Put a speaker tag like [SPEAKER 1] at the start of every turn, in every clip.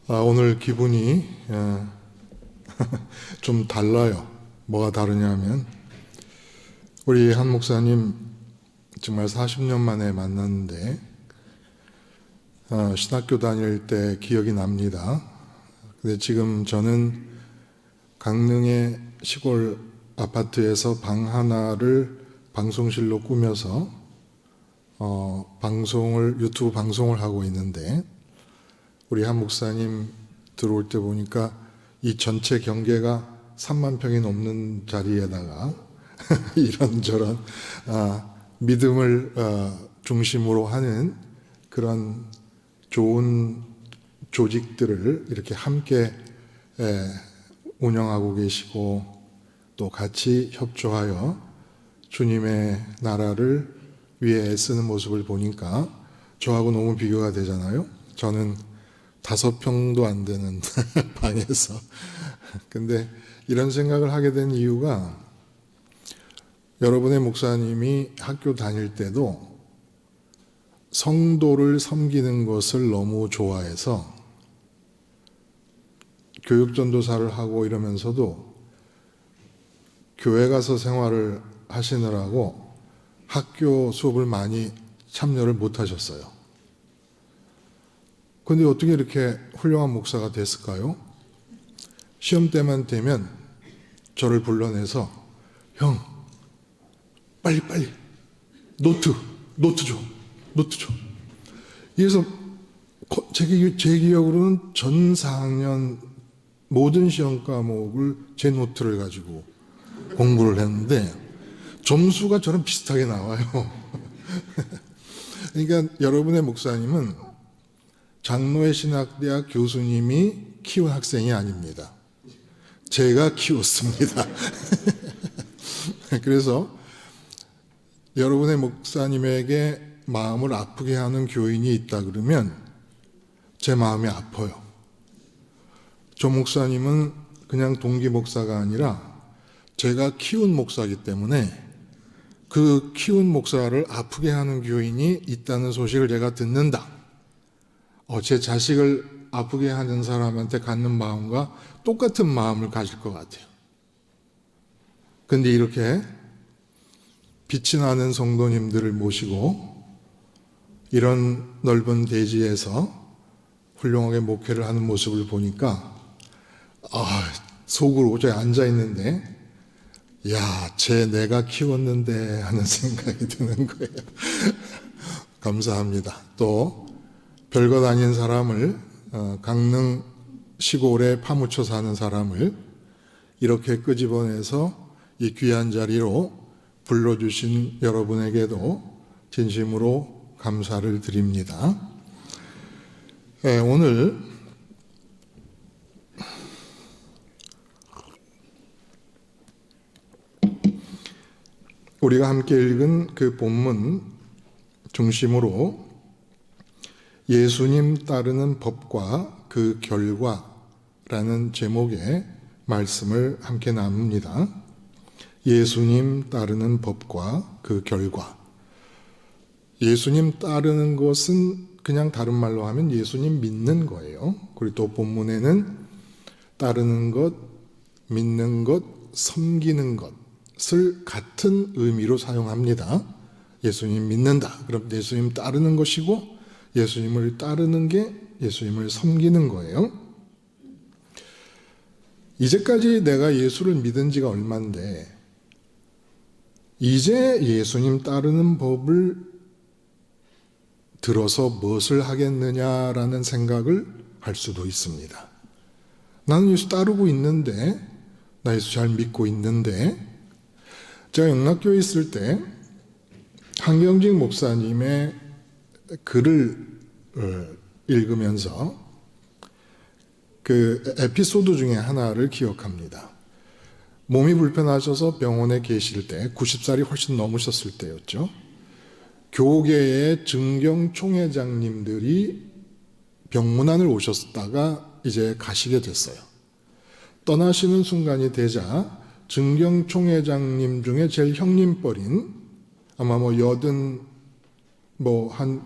[SPEAKER 1] 오늘 기분이 좀 달라요. 뭐가 다르냐면 우리 한 목사님 정말 40년 만에 만났는데 신학교 다닐 때 기억이 납니다. 근데 지금 저는 강릉의 시골 아파트에서 방 하나를 방송실로 꾸며서 유튜브 방송을 하고 있는데, 우리 한 목사님 들어올 때 보니까 이 전체 경계가 3만 평이 넘는 자리에다가 이런저런 믿음을 중심으로 하는 그런 좋은 조직들을 이렇게 함께 운영하고 계시고, 또 같이 협조하여 주님의 나라를 위해 애쓰는 모습을 보니까 저하고 너무 비교가 되잖아요. 저는 5평도 안 되는 방에서. 근데 이런 생각을 하게 된 이유가, 여러분의 목사님이 학교 다닐 때도 성도를 섬기는 것을 너무 좋아해서 교육전도사를 하고 이러면서도 교회 가서 생활을 하시느라고 학교 수업을 많이 참여를 못 하셨어요. 근데 어떻게 이렇게 훌륭한 목사가 됐을까요? 시험 때만 되면 저를 불러내서, 형, 빨리 노트 줘. 그래서 제 기억으로는 전 4학년 모든 시험 과목을 제 노트를 가지고 공부를 했는데 점수가 저랑 비슷하게 나와요. 그러니까 여러분의 목사님은 장로의 신학대학 교수님이 키운 학생이 아닙니다. 제가 키웠습니다. 그래서 여러분의 목사님에게 마음을 아프게 하는 교인이 있다 그러면 제 마음이 아파요. 저 목사님은 그냥 동기 목사가 아니라 제가 키운 목사이기 때문에 그 키운 목사를 아프게 하는 교인이 있다는 소식을 제가 듣는다. 제 자식을 아프게 하는 사람한테 갖는 마음과 똑같은 마음을 가질 것 같아요. 근데 이렇게 빛이 나는 성도님들을 모시고 이런 넓은 대지에서 훌륭하게 목회를 하는 모습을 보니까 속으로 저기 앉아있는데, 내가 키웠는데 하는 생각이 드는 거예요. 감사합니다. 또 별것 아닌 사람을, 강릉 시골에 파묻혀 사는 사람을 이렇게 끄집어내서 이 귀한 자리로 불러주신 여러분에게도 진심으로 감사를 드립니다. 오늘 우리가 함께 읽은 그 본문 중심으로 예수님 따르는 법과 그 결과라는 제목의 말씀을 함께 나눕니다. 예수님 따르는 법과 그 결과. 예수님 따르는 것은 그냥 다른 말로 하면 예수님 믿는 거예요. 그리고 또 본문에는 따르는 것, 믿는 것, 섬기는 것을 같은 의미로 사용합니다. 예수님 믿는다. 그럼 예수님 따르는 것이고, 예수님을 따르는 게 예수님을 섬기는 거예요. 이제까지 내가 예수를 믿은 지가 얼만데 이제 예수님 따르는 법을 들어서 무엇을 하겠느냐라는 생각을 할 수도 있습니다. 나는 예수 따르고 있는데, 나 예수 잘 믿고 있는데. 제가 영락교에 있을 때 한경직 목사님의 글을 읽으면서 그 에피소드 중에 하나를 기억합니다. 몸이 불편하셔서 병원에 계실 때, 90살이 훨씬 넘으셨을 때였죠. 교계의 증경 총회장님들이 병문안을 오셨다가 이제 가시게 됐어요. 떠나시는 순간이 되자 증경 총회장님 중에 제일 형님뻘인, 아마 한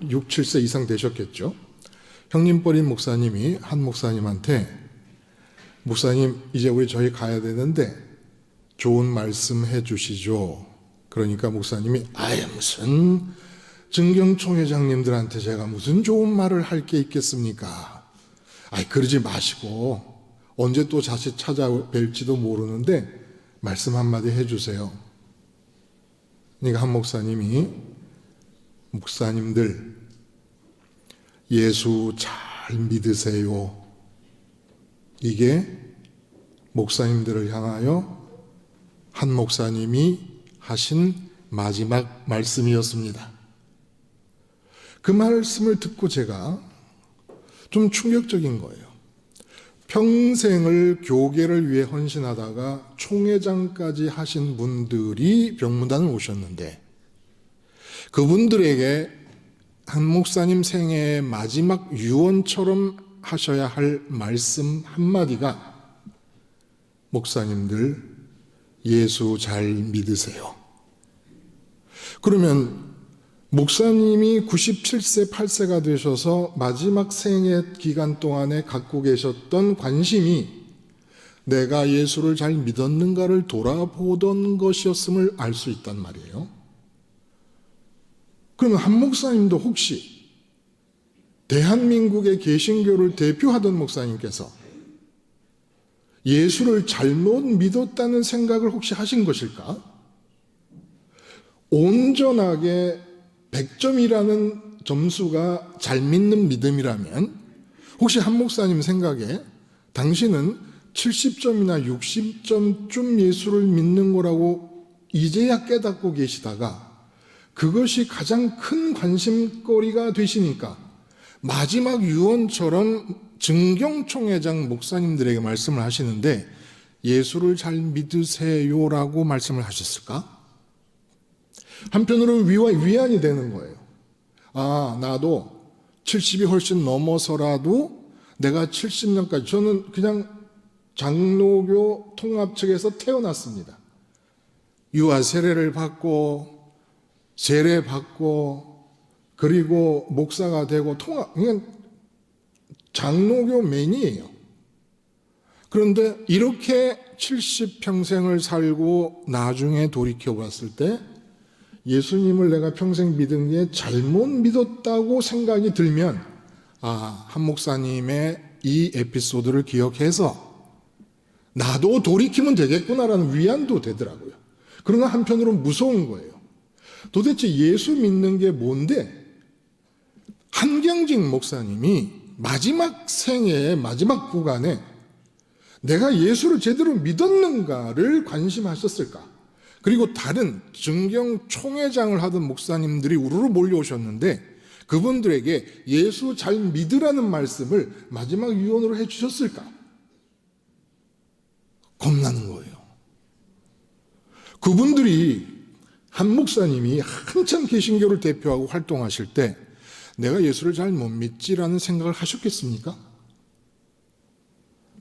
[SPEAKER 1] 6, 7세 이상 되셨겠죠. 형님뻘인 목사님이 한 목사님한테 목사님 이제 저희 가야 되는데 좋은 말씀 해주시죠. 그러니까 목사님이 아예 무슨 증경총회장님들한테 제가 무슨 좋은 말을 할 게 있겠습니까? 그러지 마시고 언제 또 다시 찾아뵐지도 모르는데 말씀 한마디 해주세요. 그러니까 한 목사님이 목사님들 예수 잘 믿으세요. 이게 목사님들을 향하여 한 목사님이 하신 마지막 말씀이었습니다. 그 말씀을 듣고 제가 좀 충격적인 거예요. 평생을 교계를 위해 헌신하다가 총회장까지 하신 분들이 병문단을 오셨는데 그분들에게 한 목사님 생애의 마지막 유언처럼 하셔야 할 말씀 한마디가 목사님들 예수 잘 믿으세요. 그러면 목사님이 97세, 8세가 되셔서 마지막 생애 기간 동안에 갖고 계셨던 관심이 내가 예수를 잘 믿었는가를 돌아보던 것이었음을 알 수 있단 말이에요. 그러면 한 목사님도 혹시 대한민국의 개신교를 대표하던 목사님께서 예수를 잘못 믿었다는 생각을 혹시 하신 것일까? 온전하게 100점이라는 점수가 잘 믿는 믿음이라면 혹시 한 목사님 생각에 당신은 70점이나 60점쯤 예수를 믿는 거라고 이제야 깨닫고 계시다가 그것이 가장 큰 관심거리가 되시니까 마지막 유언처럼 증경총회장 목사님들에게 말씀을 하시는데 예수를 잘 믿으세요라고 말씀을 하셨을까? 한편으로는 위안이 되는 거예요. 나도 70이 훨씬 넘어서라도 내가 70년까지 저는 그냥 장로교 통합 측에서 태어났습니다. 유아 세례를 받고 세례 받고 그리고 목사가 되고 그냥 장로교맨이에요. 그런데 이렇게 70평생을 살고 나중에 돌이켜 봤을 때 예수님을 내가 평생 믿은 게 잘못 믿었다고 생각이 들면 한 목사님의 이 에피소드를 기억해서 나도 돌이키면 되겠구나라는 위안도 되더라고요. 그러나 한편으로는 무서운 거예요. 도대체 예수 믿는 게 뭔데 한경직 목사님이 마지막 생애의 마지막 구간에 내가 예수를 제대로 믿었는가를 관심하셨을까? 그리고 다른 증경 총회장을 하던 목사님들이 우르르 몰려오셨는데 그분들에게 예수 잘 믿으라는 말씀을 마지막 유언으로 해주셨을까? 겁나는 거예요. 그분들이 한 목사님이 한참 개신교를 대표하고 활동하실 때 내가 예수를 잘 못 믿지라는 생각을 하셨겠습니까?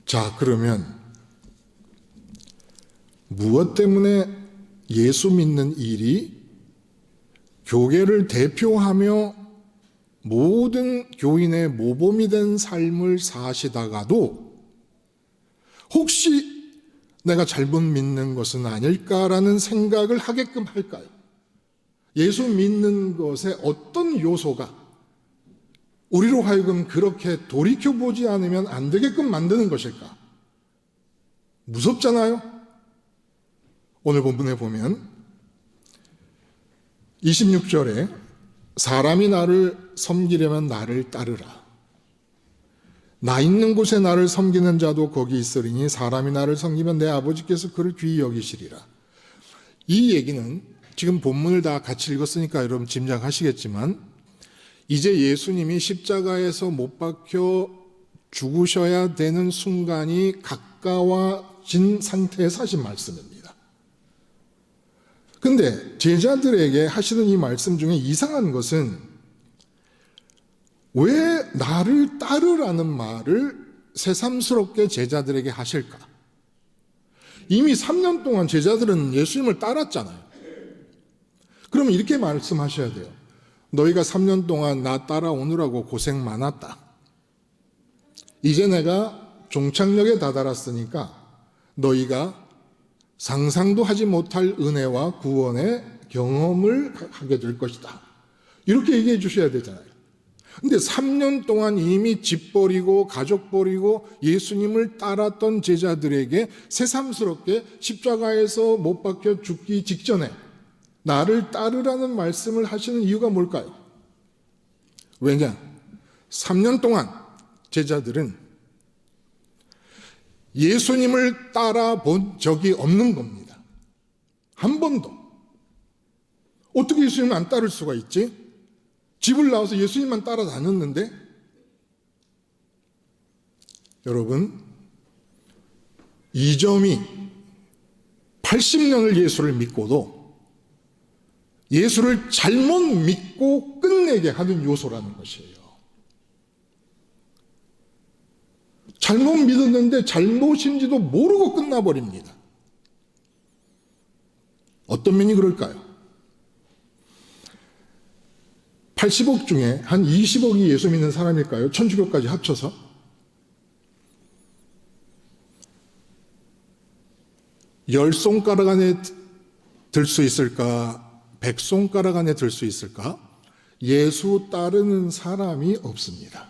[SPEAKER 1] 자, 그러면 무엇 때문에 예수 믿는 일이 교계를 대표하며 모든 교인의 모범이 된 삶을 사시다가도 혹시 내가 잘못 믿는 것은 아닐까라는 생각을 하게끔 할까요? 예수 믿는 것에 어떤 요소가 우리로 하여금 그렇게 돌이켜보지 않으면 안 되게끔 만드는 것일까? 무섭잖아요? 오늘 본문에 보면 26절에 사람이 나를 섬기려면 나를 따르라. 나 있는 곳에 나를 섬기는 자도 거기 있으리니 사람이 나를 섬기면 내 아버지께서 그를 귀히 여기시리라. 이 얘기는 지금 본문을 다 같이 읽었으니까 여러분 짐작하시겠지만 이제 예수님이 십자가에서 못 박혀 죽으셔야 되는 순간이 가까워진 상태에서 하신 말씀입니다. 근데 제자들에게 하시는 이 말씀 중에 이상한 것은 왜 나를 따르라는 말을 새삼스럽게 제자들에게 하실까? 이미 3년 동안 제자들은 예수님을 따랐잖아요. 그러면 이렇게 말씀하셔야 돼요. 너희가 3년 동안 나 따라오느라고 고생 많았다. 이제 내가 종착역에 다다랐으니까 너희가 상상도 하지 못할 은혜와 구원의 경험을 하게 될 것이다. 이렇게 얘기해 주셔야 되잖아요. 근데 3년 동안 이미 집 버리고 가족 버리고 예수님을 따랐던 제자들에게 새삼스럽게 십자가에서 못 박혀 죽기 직전에 나를 따르라는 말씀을 하시는 이유가 뭘까요? 왜냐? 3년 동안 제자들은 예수님을 따라본 적이 없는 겁니다. 한 번도. 어떻게 예수님을 안 따를 수가 있지? 집을 나와서 예수님만 따라다녔는데, 여러분, 이 점이 80년을 예수를 믿고도 예수를 잘못 믿고 끝내게 하는 요소라는 것이에요. 잘못 믿었는데 잘못인지도 모르고 끝나버립니다. 어떤 면이 그럴까요? 80억 중에 한 20억이 예수 믿는 사람일까요? 천주교까지 합쳐서? 열 손가락 안에 들 수 있을까? 100손가락 안에 들 수 있을까? 예수 따르는 사람이 없습니다.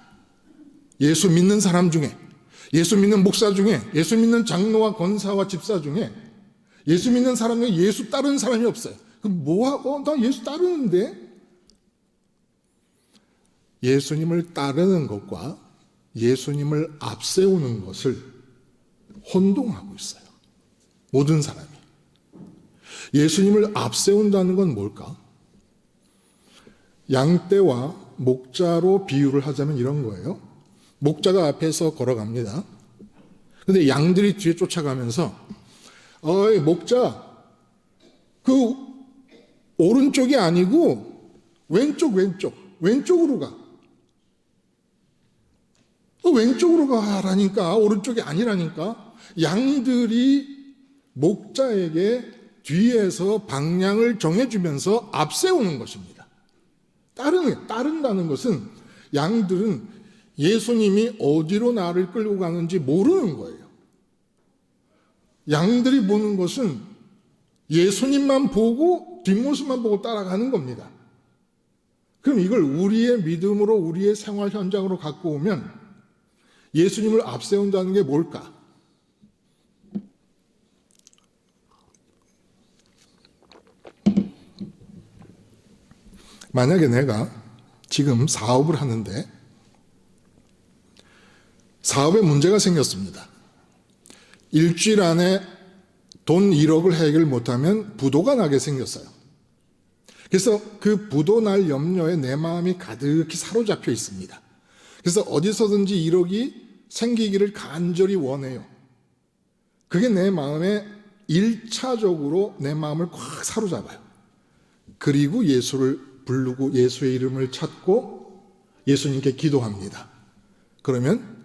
[SPEAKER 1] 예수 믿는 사람 중에, 예수 믿는 목사 중에, 예수 믿는 장로와 권사와 집사 중에 예수 믿는 사람 중에 예수 따르는 사람이 없어요. 그럼 뭐하고? 나 예수 따르는데? 예수님을 따르는 것과 예수님을 앞세우는 것을 혼동하고 있어요. 모든 사람이. 예수님을 앞세운다는 건 뭘까? 양떼와 목자로 비유를 하자면 이런 거예요. 목자가 앞에서 걸어갑니다. 근데 양들이 뒤에 쫓아가면서 어이 목자, 그 오른쪽이 아니고 왼쪽으로 가. 왼쪽으로 가라니까, 오른쪽이 아니라니까. 양들이 목자에게 뒤에서 방향을 정해주면서 앞세우는 것입니다. 따른다는 것은 양들은 예수님이 어디로 나를 끌고 가는지 모르는 거예요. 양들이 보는 것은 예수님만 보고 뒷모습만 보고 따라가는 겁니다. 그럼 이걸 우리의 믿음으로 우리의 생활 현장으로 갖고 오면 예수님을 앞세운다는 게 뭘까? 만약에 내가 지금 사업을 하는데 사업에 문제가 생겼습니다. 일주일 안에 돈 1억을 해결 못하면 부도가 나게 생겼어요. 그래서 그 부도 날 염려에 내 마음이 가득히 사로잡혀 있습니다. 그래서 어디서든지 1억이 생기기를 간절히 원해요. 그게 내 마음에 1차적으로 내 마음을 꽉 사로잡아요. 그리고 예수를 부르고 예수의 이름을 찾고 예수님께 기도합니다. 그러면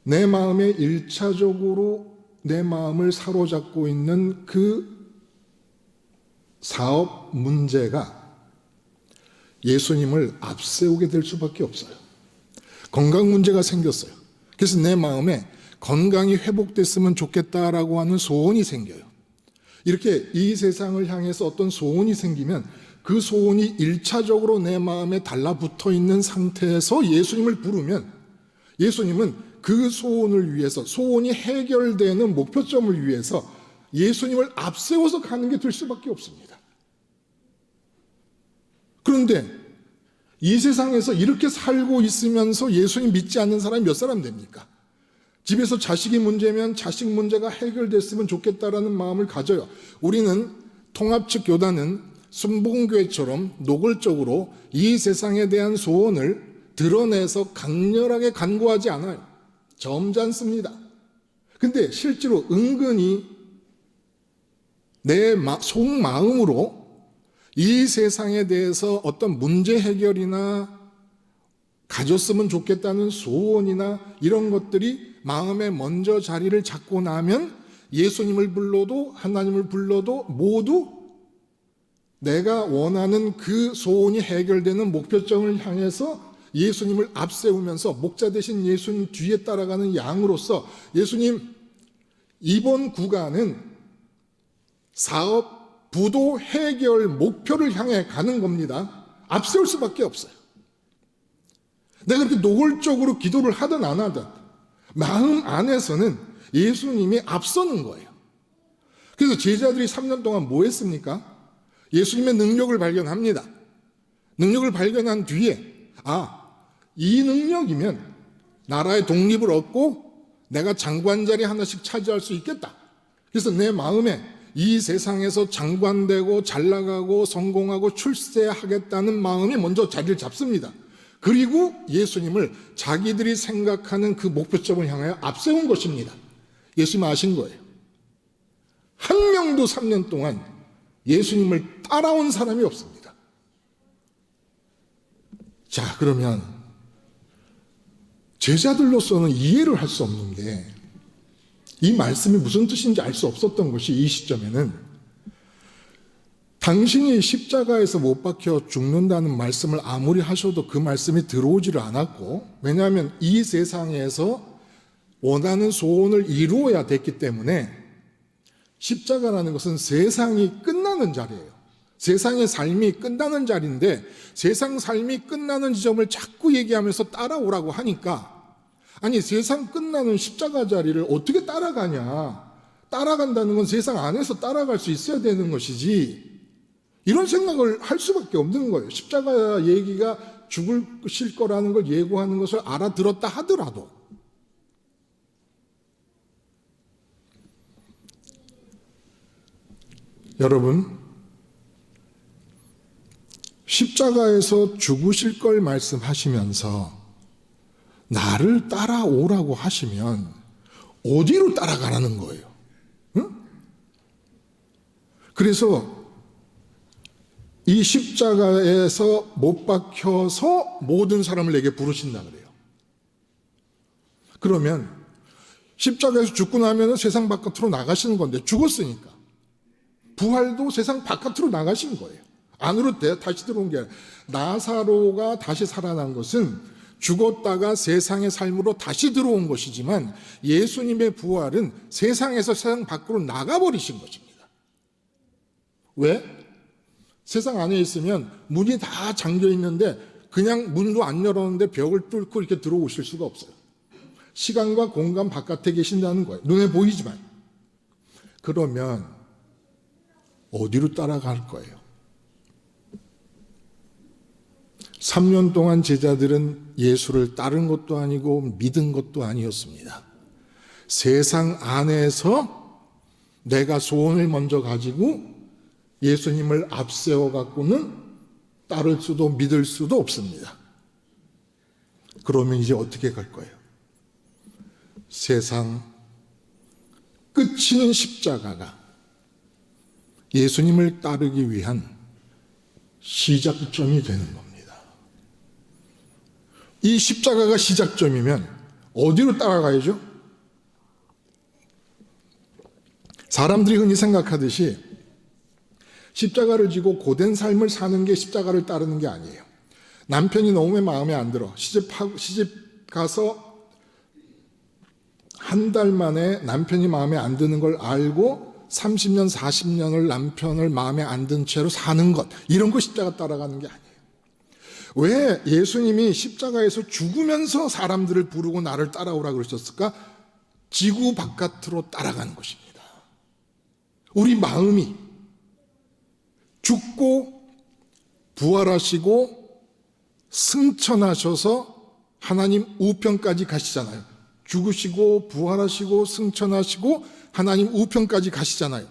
[SPEAKER 1] 내 마음에 1차적으로 내 마음을 사로잡고 있는 그 사업 문제가 예수님을 앞세우게 될 수밖에 없어요. 건강 문제가 생겼어요. 그래서 내 마음에 건강이 회복됐으면 좋겠다라고 하는 소원이 생겨요. 이렇게 이 세상을 향해서 어떤 소원이 생기면 그 소원이 1차적으로 내 마음에 달라붙어 있는 상태에서 예수님을 부르면 예수님은 그 소원을 위해서, 소원이 해결되는 목표점을 위해서 예수님을 앞세워서 가는 게 될 수밖에 없습니다. 그런데 이 세상에서 이렇게 살고 있으면서 예수님 믿지 않는 사람이 몇 사람 됩니까? 집에서 자식이 문제면 자식 문제가 해결됐으면 좋겠다라는 마음을 가져요. 우리는 통합측 교단은 순복음교회처럼 노골적으로 이 세상에 대한 소원을 드러내서 강렬하게 간구하지 않아요. 점잖습니다. 근데 실제로 은근히 내 속마음으로 이 세상에 대해서 어떤 문제 해결이나 가졌으면 좋겠다는 소원이나 이런 것들이 마음에 먼저 자리를 잡고 나면 예수님을 불러도 하나님을 불러도 모두 내가 원하는 그 소원이 해결되는 목표점을 향해서 예수님을 앞세우면서 목자 대신 예수님 뒤에 따라가는 양으로서 예수님 이번 구간은 사업, 부도 해결 목표를 향해 가는 겁니다. 앞세울 수밖에 없어요. 내가 그렇게 노골적으로 기도를 하든 안 하든 마음 안에서는 예수님이 앞서는 거예요. 그래서 제자들이 3년 동안 뭐 했습니까? 예수님의 능력을 발견합니다. 능력을 발견한 뒤에 이 능력이면 나라의 독립을 얻고 내가 장관 자리 하나씩 차지할 수 있겠다. 그래서 내 마음에 이 세상에서 장관되고 잘나가고 성공하고 출세하겠다는 마음이 먼저 자리를 잡습니다. 그리고 예수님을 자기들이 생각하는 그 목표점을 향하여 앞세운 것입니다. 예수님 아신 거예요. 한 명도 3년 동안 예수님을 따라온 사람이 없습니다. 자, 그러면 제자들로서는 이해를 할 수 없는 게 이 말씀이 무슨 뜻인지 알 수 없었던 것이 이 시점에는 당신이 십자가에서 못 박혀 죽는다는 말씀을 아무리 하셔도 그 말씀이 들어오지를 않았고, 왜냐하면 이 세상에서 원하는 소원을 이루어야 됐기 때문에 십자가라는 것은 세상이 끝나는 자리예요. 세상의 삶이 끝나는 자리인데 세상 삶이 끝나는 지점을 자꾸 얘기하면서 따라오라고 하니까 아니 세상 끝나는 십자가 자리를 어떻게 따라가냐. 따라간다는 건 세상 안에서 따라갈 수 있어야 되는 것이지 이런 생각을 할 수밖에 없는 거예요. 십자가 얘기가 죽으실 거라는 걸 예고하는 것을 알아들었다 하더라도 여러분 십자가에서 죽으실 걸 말씀하시면서 나를 따라오라고 하시면 어디로 따라가라는 거예요? 응? 그래서 이 십자가에서 못 박혀서 모든 사람을 내게 부르신다 그래요. 그러면 십자가에서 죽고 나면 세상 바깥으로 나가시는 건데 죽었으니까 부활도 세상 바깥으로 나가신 거예요. 안으로 다시 들어온 게 아니라 나사로가 다시 살아난 것은 죽었다가 세상의 삶으로 다시 들어온 것이지만 예수님의 부활은 세상에서 세상 밖으로 나가버리신 것입니다. 왜? 세상 안에 있으면 문이 다 잠겨 있는데 그냥 문도 안 열었는데 벽을 뚫고 이렇게 들어오실 수가 없어요. 시간과 공간 바깥에 계신다는 거예요. 눈에 보이지만. 그러면 어디로 따라갈 거예요? 3년 동안 제자들은 예수를 따른 것도 아니고 믿은 것도 아니었습니다. 세상 안에서 내가 소원을 먼저 가지고 예수님을 앞세워 갖고는 따를 수도 믿을 수도 없습니다. 그러면 이제 어떻게 갈 거예요? 세상 끝이는 십자가가 예수님을 따르기 위한 시작점이 되는 겁니다. 이 십자가가 시작점이면 어디로 따라가야죠? 사람들이 흔히 생각하듯이 십자가를 지고 고된 삶을 사는 게 십자가를 따르는 게 아니에요. 남편이 너무 마음에 안 들어. 시집 가서 한 달 만에 남편이 마음에 안 드는 걸 알고 30년, 40년을 남편을 마음에 안 든 채로 사는 것. 이런 거 십자가 따라가는 게 아니에요. 왜 예수님이 십자가에서 죽으면서 사람들을 부르고 나를 따라오라 그러셨을까? 지구 바깥으로 따라가는 것입니다. 우리 마음이 죽고 부활하시고 승천하셔서 하나님 우편까지 가시잖아요. 죽으시고 부활하시고 승천하시고 하나님 우편까지 가시잖아요.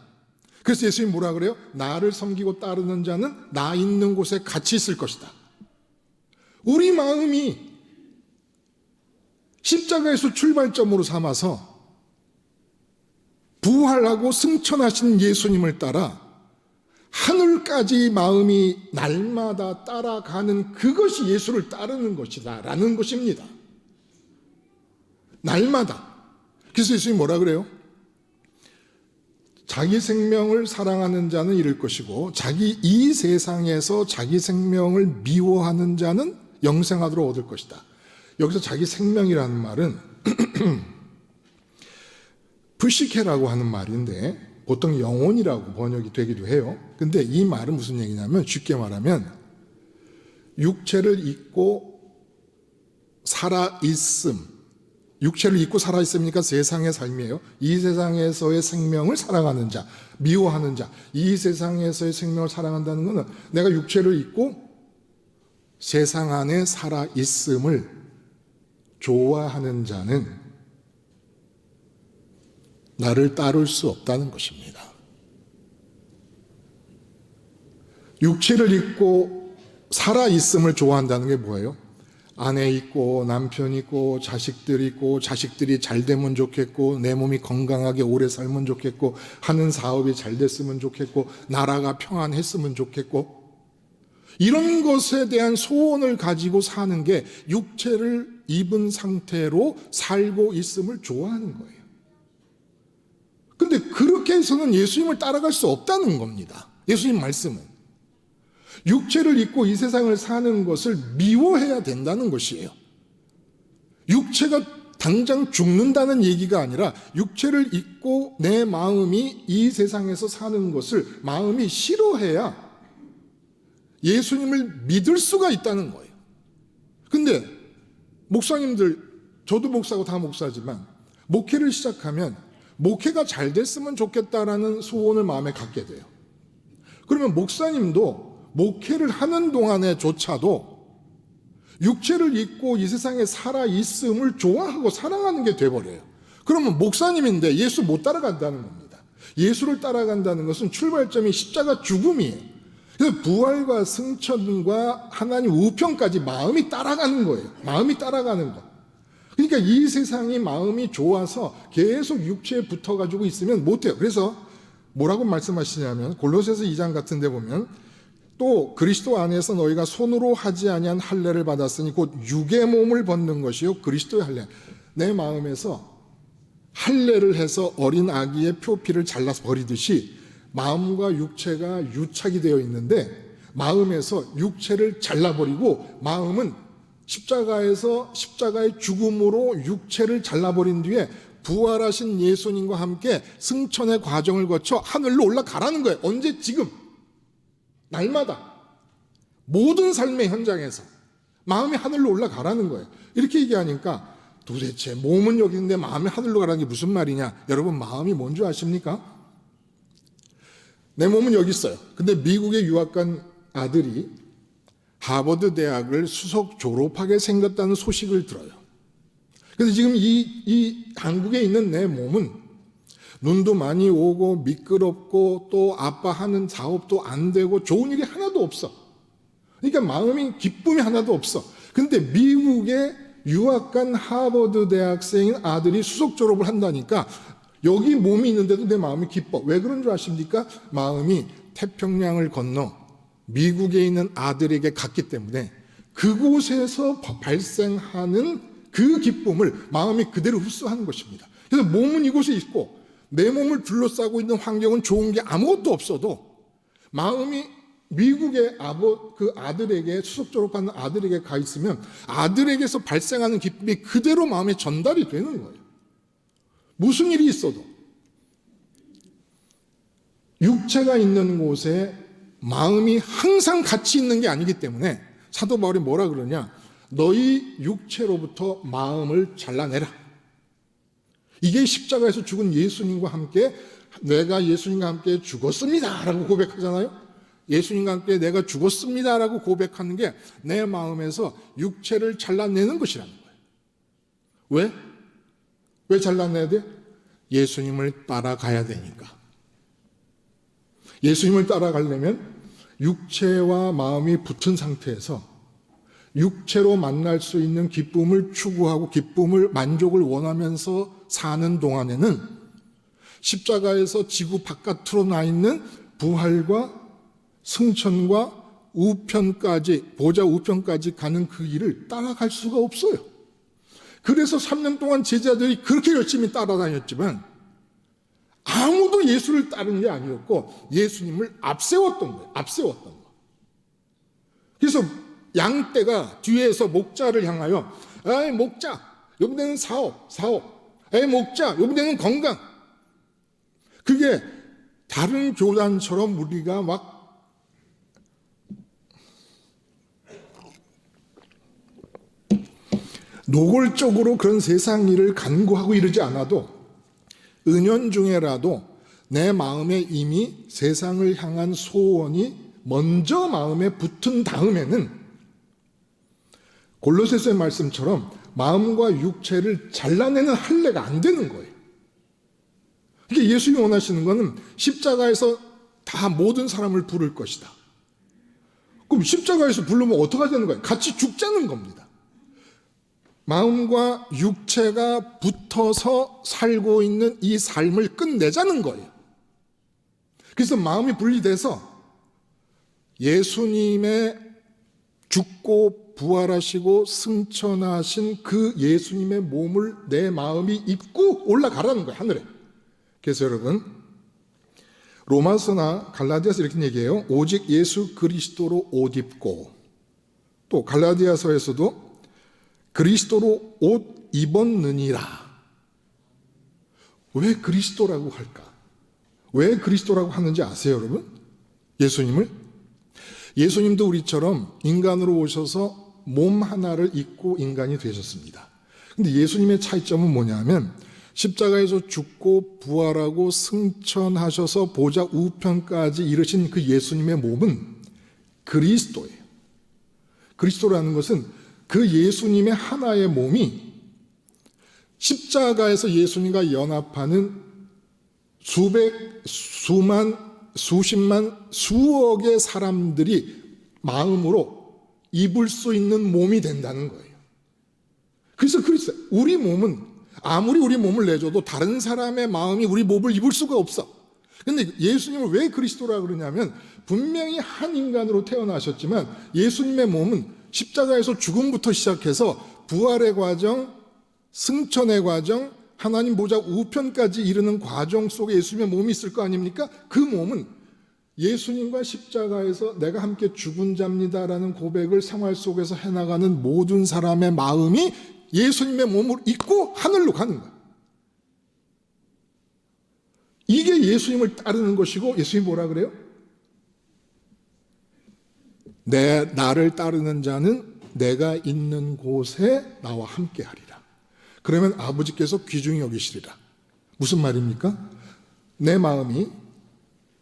[SPEAKER 1] 그래서 예수님이 뭐라 그래요? 나를 섬기고 따르는 자는 나 있는 곳에 같이 있을 것이다. 우리 마음이 십자가에서 출발점으로 삼아서 부활하고 승천하신 예수님을 따라 하늘까지 마음이 날마다 따라가는 그것이 예수를 따르는 것이다 라는 것입니다. 날마다. 그래서 예수님이 뭐라 그래요? 자기 생명을 사랑하는 자는 잃을 것이고 이 세상에서 자기 생명을 미워하는 자는 영생하도록 얻을 것이다. 여기서 자기 생명이라는 말은 프시케라고 하는 말인데 보통 영혼이라고 번역이 되기도 해요. 근데 이 말은 무슨 얘기냐면 쉽게 말하면 육체를 잊고 살아있음. 육체를 잊고 살아있으니까 세상의 삶이에요. 이 세상에서의 생명을 사랑하는 자, 미워하는 자. 이 세상에서의 생명을 사랑한다는 것은 내가 육체를 잊고 세상 안에 살아있음을 좋아하는 자는 나를 따를 수 없다는 것입니다. 육체를 잊고 살아있음을 좋아한다는 게 뭐예요? 아내 있고 남편 있고 자식들 있고 자식들이 잘 되면 좋겠고 내 몸이 건강하게 오래 살면 좋겠고 하는 사업이 잘 됐으면 좋겠고 나라가 평안했으면 좋겠고 이런 것에 대한 소원을 가지고 사는 게 육체를 입은 상태로 살고 있음을 좋아하는 거예요. 근데 그렇게 해서는 예수님을 따라갈 수 없다는 겁니다. 예수님 말씀은 육체를 잊고 이 세상을 사는 것을 미워해야 된다는 것이에요. 육체가 당장 죽는다는 얘기가 아니라 육체를 잊고 내 마음이 이 세상에서 사는 것을 마음이 싫어해야 예수님을 믿을 수가 있다는 거예요. 근데 목사님들, 저도 목사고 다 목사지만 목회를 시작하면 목회가 잘 됐으면 좋겠다라는 소원을 마음에 갖게 돼요. 그러면 목사님도 목회를 하는 동안에조차도 육체를 잊고 이 세상에 살아있음을 좋아하고 사랑하는 게 돼버려요. 그러면 목사님인데 예수 못 따라간다는 겁니다. 예수를 따라간다는 것은 출발점이 십자가 죽음이에요. 그래서 부활과 승천과 하나님 우편까지 마음이 따라가는 거예요. 마음이 따라가는 거. 그러니까 이 세상이 마음이 좋아서 계속 육체에 붙어가지고 있으면 못해요. 그래서 뭐라고 말씀하시냐면 골로새서 2장 같은 데 보면 또 그리스도 안에서 너희가 손으로 하지 아니한 할례를 받았으니 곧 육의 몸을 벗는 것이요 그리스도의 할례. 내 마음에서 할례를 해서 어린 아기의 표피를 잘라서 버리듯이 마음과 육체가 유착이 되어 있는데 마음에서 육체를 잘라버리고 마음은 십자가의 죽음으로 육체를 잘라버린 뒤에 부활하신 예수님과 함께 승천의 과정을 거쳐 하늘로 올라가라는 거예요. 언제? 지금. 날마다. 모든 삶의 현장에서 마음이 하늘로 올라가라는 거예요. 이렇게 얘기하니까 도대체 몸은 여기 있는데 마음이 하늘로 가라는 게 무슨 말이냐? 여러분 마음이 뭔지 아십니까? 내 몸은 여기 있어요. 근데 미국에 유학 간 아들이 하버드 대학을 수석 졸업하게 생겼다는 소식을 들어요. 그래서 지금 이 한국에 있는 내 몸은 눈도 많이 오고 미끄럽고 또 아빠 하는 사업도 안 되고 좋은 일이 하나도 없어. 그러니까 마음이 기쁨이 하나도 없어. 근데 미국에 유학 간 하버드 대학생인 아들이 수석 졸업을 한다니까 여기 몸이 있는데도 내 마음이 기뻐. 왜 그런 줄 아십니까? 마음이 태평양을 건너 미국에 있는 아들에게 갔기 때문에 그곳에서 발생하는 그 기쁨을 마음이 그대로 흡수하는 것입니다. 그래서 몸은 이곳에 있고 내 몸을 둘러싸고 있는 환경은 좋은 게 아무것도 없어도 마음이 미국의 그 아들에게 수석 졸업하는 아들에게 가 있으면 아들에게서 발생하는 기쁨이 그대로 마음에 전달이 되는 거예요. 무슨 일이 있어도 육체가 있는 곳에 마음이 항상 같이 있는 게 아니기 때문에 사도 바울이 뭐라 그러냐? 너희 육체로부터 마음을 잘라내라. 이게 십자가에서 죽은 예수님과 함께 내가 예수님과 함께 죽었습니다 라고 고백하잖아요. 예수님과 함께 내가 죽었습니다 라고 고백하는 게 내 마음에서 육체를 잘라내는 것이라는 거예요. 왜? 왜 잘라내야 돼? 예수님을 따라가야 되니까. 예수님을 따라가려면 육체와 마음이 붙은 상태에서 육체로 만날 수 있는 기쁨을 추구하고 기쁨을 만족을 원하면서 사는 동안에는 십자가에서 지구 바깥으로 나 있는 부활과 승천과 우편까지 보좌 우편까지 가는 그 길을 따라갈 수가 없어요. 그래서 3년 동안 제자들이 그렇게 열심히 따라다녔지만 아무도 예수를 따른 게 아니었고 예수님을 앞세웠던 거예요. 앞세웠던 거. 그래서 양떼가 뒤에서 목자를 향하여 아이 목자, 요번에는 사업. 아이 목자, 요번에는 건강. 그게 다른 교단처럼 우리가 막 노골적으로 그런 세상 일을 간구하고 이러지 않아도 은연중에라도 내 마음에 이미 세상을 향한 소원이 먼저 마음에 붙은 다음에는 골로새서의 말씀처럼 마음과 육체를 잘라내는 할례가 안 되는 거예요. 이게 예수님이 원하시는 거는 십자가에서 다 모든 사람을 부를 것이다. 그럼 십자가에서 부르면 어떻게 되는 거예요? 같이 죽자는 겁니다. 마음과 육체가 붙어서 살고 있는 이 삶을 끝내자는 거예요. 그래서 마음이 분리돼서 예수님의 죽고 부활하시고 승천하신 그 예수님의 몸을 내 마음이 입고 올라가라는 거예요, 하늘에. 그래서 여러분, 로마서나 갈라디아서 이렇게 얘기해요. 오직 예수 그리스도로 옷 입고, 또 갈라디아서에서도 그리스도로 옷 입었느니라. 왜 그리스도라고 할까? 왜 그리스도라고 하는지 아세요, 여러분? 예수님도 우리처럼 인간으로 오셔서 몸 하나를 입고 인간이 되셨습니다. 근데 예수님의 차이점은 뭐냐면 십자가에서 죽고 부활하고 승천하셔서 보좌 우편까지 이르신 그 예수님의 몸은 그리스도예요. 그리스도라는 것은 그 예수님의 하나의 몸이 십자가에서 예수님과 연합하는 수백, 수만, 수십만, 수억의 사람들이 마음으로 입을 수 있는 몸이 된다는 거예요. 그래서 우리 몸은 아무리 우리 몸을 내줘도 다른 사람의 마음이 우리 몸을 입을 수가 없어. 근데 예수님을 왜 그리스도라고 그러냐면 분명히 한 인간으로 태어나셨지만 예수님의 몸은 십자가에서 죽음부터 시작해서 부활의 과정, 승천의 과정, 하나님 보좌 우편까지 이르는 과정 속에 예수님의 몸이 있을 거 아닙니까? 그 몸은 예수님과 십자가에서 내가 함께 죽은 자입니다라는 고백을 생활 속에서 해나가는 모든 사람의 마음이 예수님의 몸을 입고 하늘로 가는 거예요. 이게 예수님을 따르는 것이고, 예수님이 뭐라 그래요? 나를 따르는 자는 내가 있는 곳에 나와 함께 하리라. 그러면 아버지께서 귀중히 여기시리라. 무슨 말입니까? 내 마음이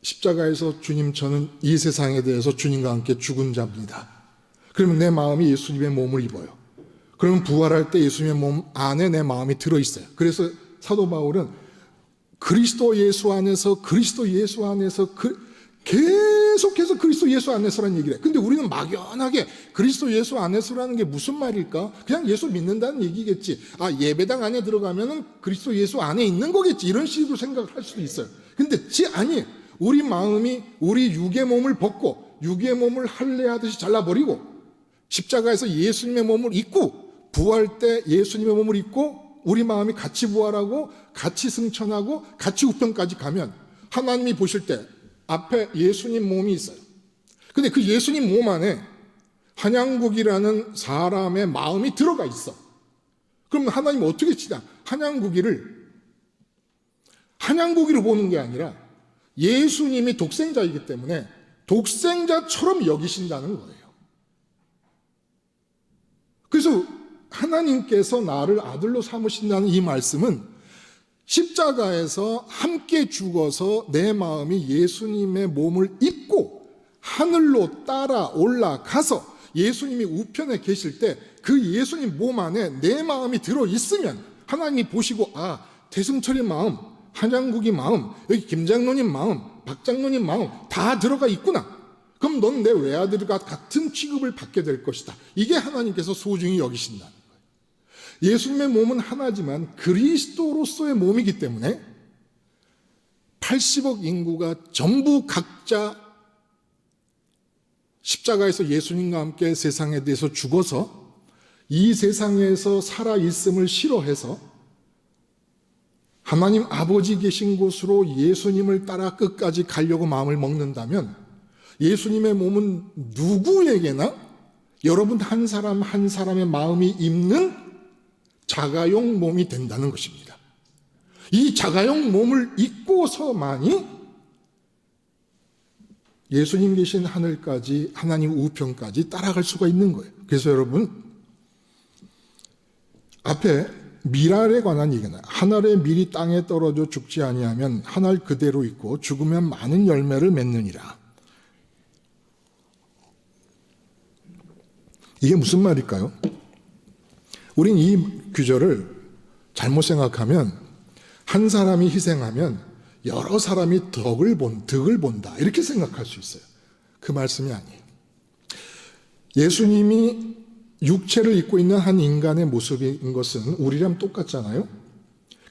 [SPEAKER 1] 십자가에서 주님, 저는 이 세상에 대해서 주님과 함께 죽은 자입니다. 그러면 내 마음이 예수님의 몸을 입어요. 그러면 부활할 때 예수님의 몸 안에 내 마음이 들어있어요. 그래서 사도 바울은 그리스도 예수 안에서 계속해서 그리스도 예수 안에서라는 얘기를 해요. 근데 우리는 막연하게 그리스도 예수 안에서라는 게 무슨 말일까? 그냥 예수 믿는다는 얘기겠지. 예배당 안에 들어가면은 그리스도 예수 안에 있는 거겠지. 이런 식으로 생각을 할 수도 있어요. 근데 아니에요. 우리 마음이 우리 육의 몸을 벗고 육의 몸을 할례하듯이 잘라버리고 십자가에서 예수님의 몸을 입고 부활 때 예수님의 몸을 입고 우리 마음이 같이 부활하고 같이 승천하고 같이 우편까지 가면 하나님이 보실 때 앞에 예수님 몸이 있어요. 근데 그 예수님 몸 안에 한양국이라는 사람의 마음이 들어가 있어. 그럼 하나님 어떻게 치냐? 한양국이를 보는 게 아니라 예수님이 독생자이기 때문에 독생자처럼 여기신다는 거예요. 그래서 하나님께서 나를 아들로 삼으신다는 이 말씀은 십자가에서 함께 죽어서 내 마음이 예수님의 몸을 입고 하늘로 따라 올라가서 예수님이 우편에 계실 때 그 예수님 몸 안에 내 마음이 들어있으면 하나님이 보시고 태승철의 마음, 한양국이 마음, 여기 김장로님 마음, 박장로님 마음 다 들어가 있구나. 그럼 넌 내 외아들과 같은 취급을 받게 될 것이다. 이게 하나님께서 소중히 여기신다는 거예요. 예수님의 몸은 하나지만 그리스도로서의 몸이기 때문에 80억 인구가 전부 각자 십자가에서 예수님과 함께 세상에 대해서 죽어서 이 세상에서 살아있음을 싫어해서 하나님 아버지 계신 곳으로 예수님을 따라 끝까지 가려고 마음을 먹는다면 예수님의 몸은 누구에게나 여러분 한 사람 한 사람의 마음이 입는 자가용 몸이 된다는 것입니다. 이 자가용 몸을 입고서만이 예수님 계신 하늘까지, 하나님 우편까지 따라갈 수가 있는 거예요. 그래서 여러분, 앞에 밀알에 관한 얘기는, 한 알의 밀이 땅에 떨어져 죽지 아니하면 한 알 그대로 있고 죽으면 많은 열매를 맺느니라. 이게 무슨 말일까요? 우린 이 규절을 잘못 생각하면 한 사람이 희생하면 여러 사람이 덕을 본다 이렇게 생각할 수 있어요. 그 말씀이 아니에요. 예수님이 육체를 입고 있는 한 인간의 모습인 것은 우리랑 똑같잖아요.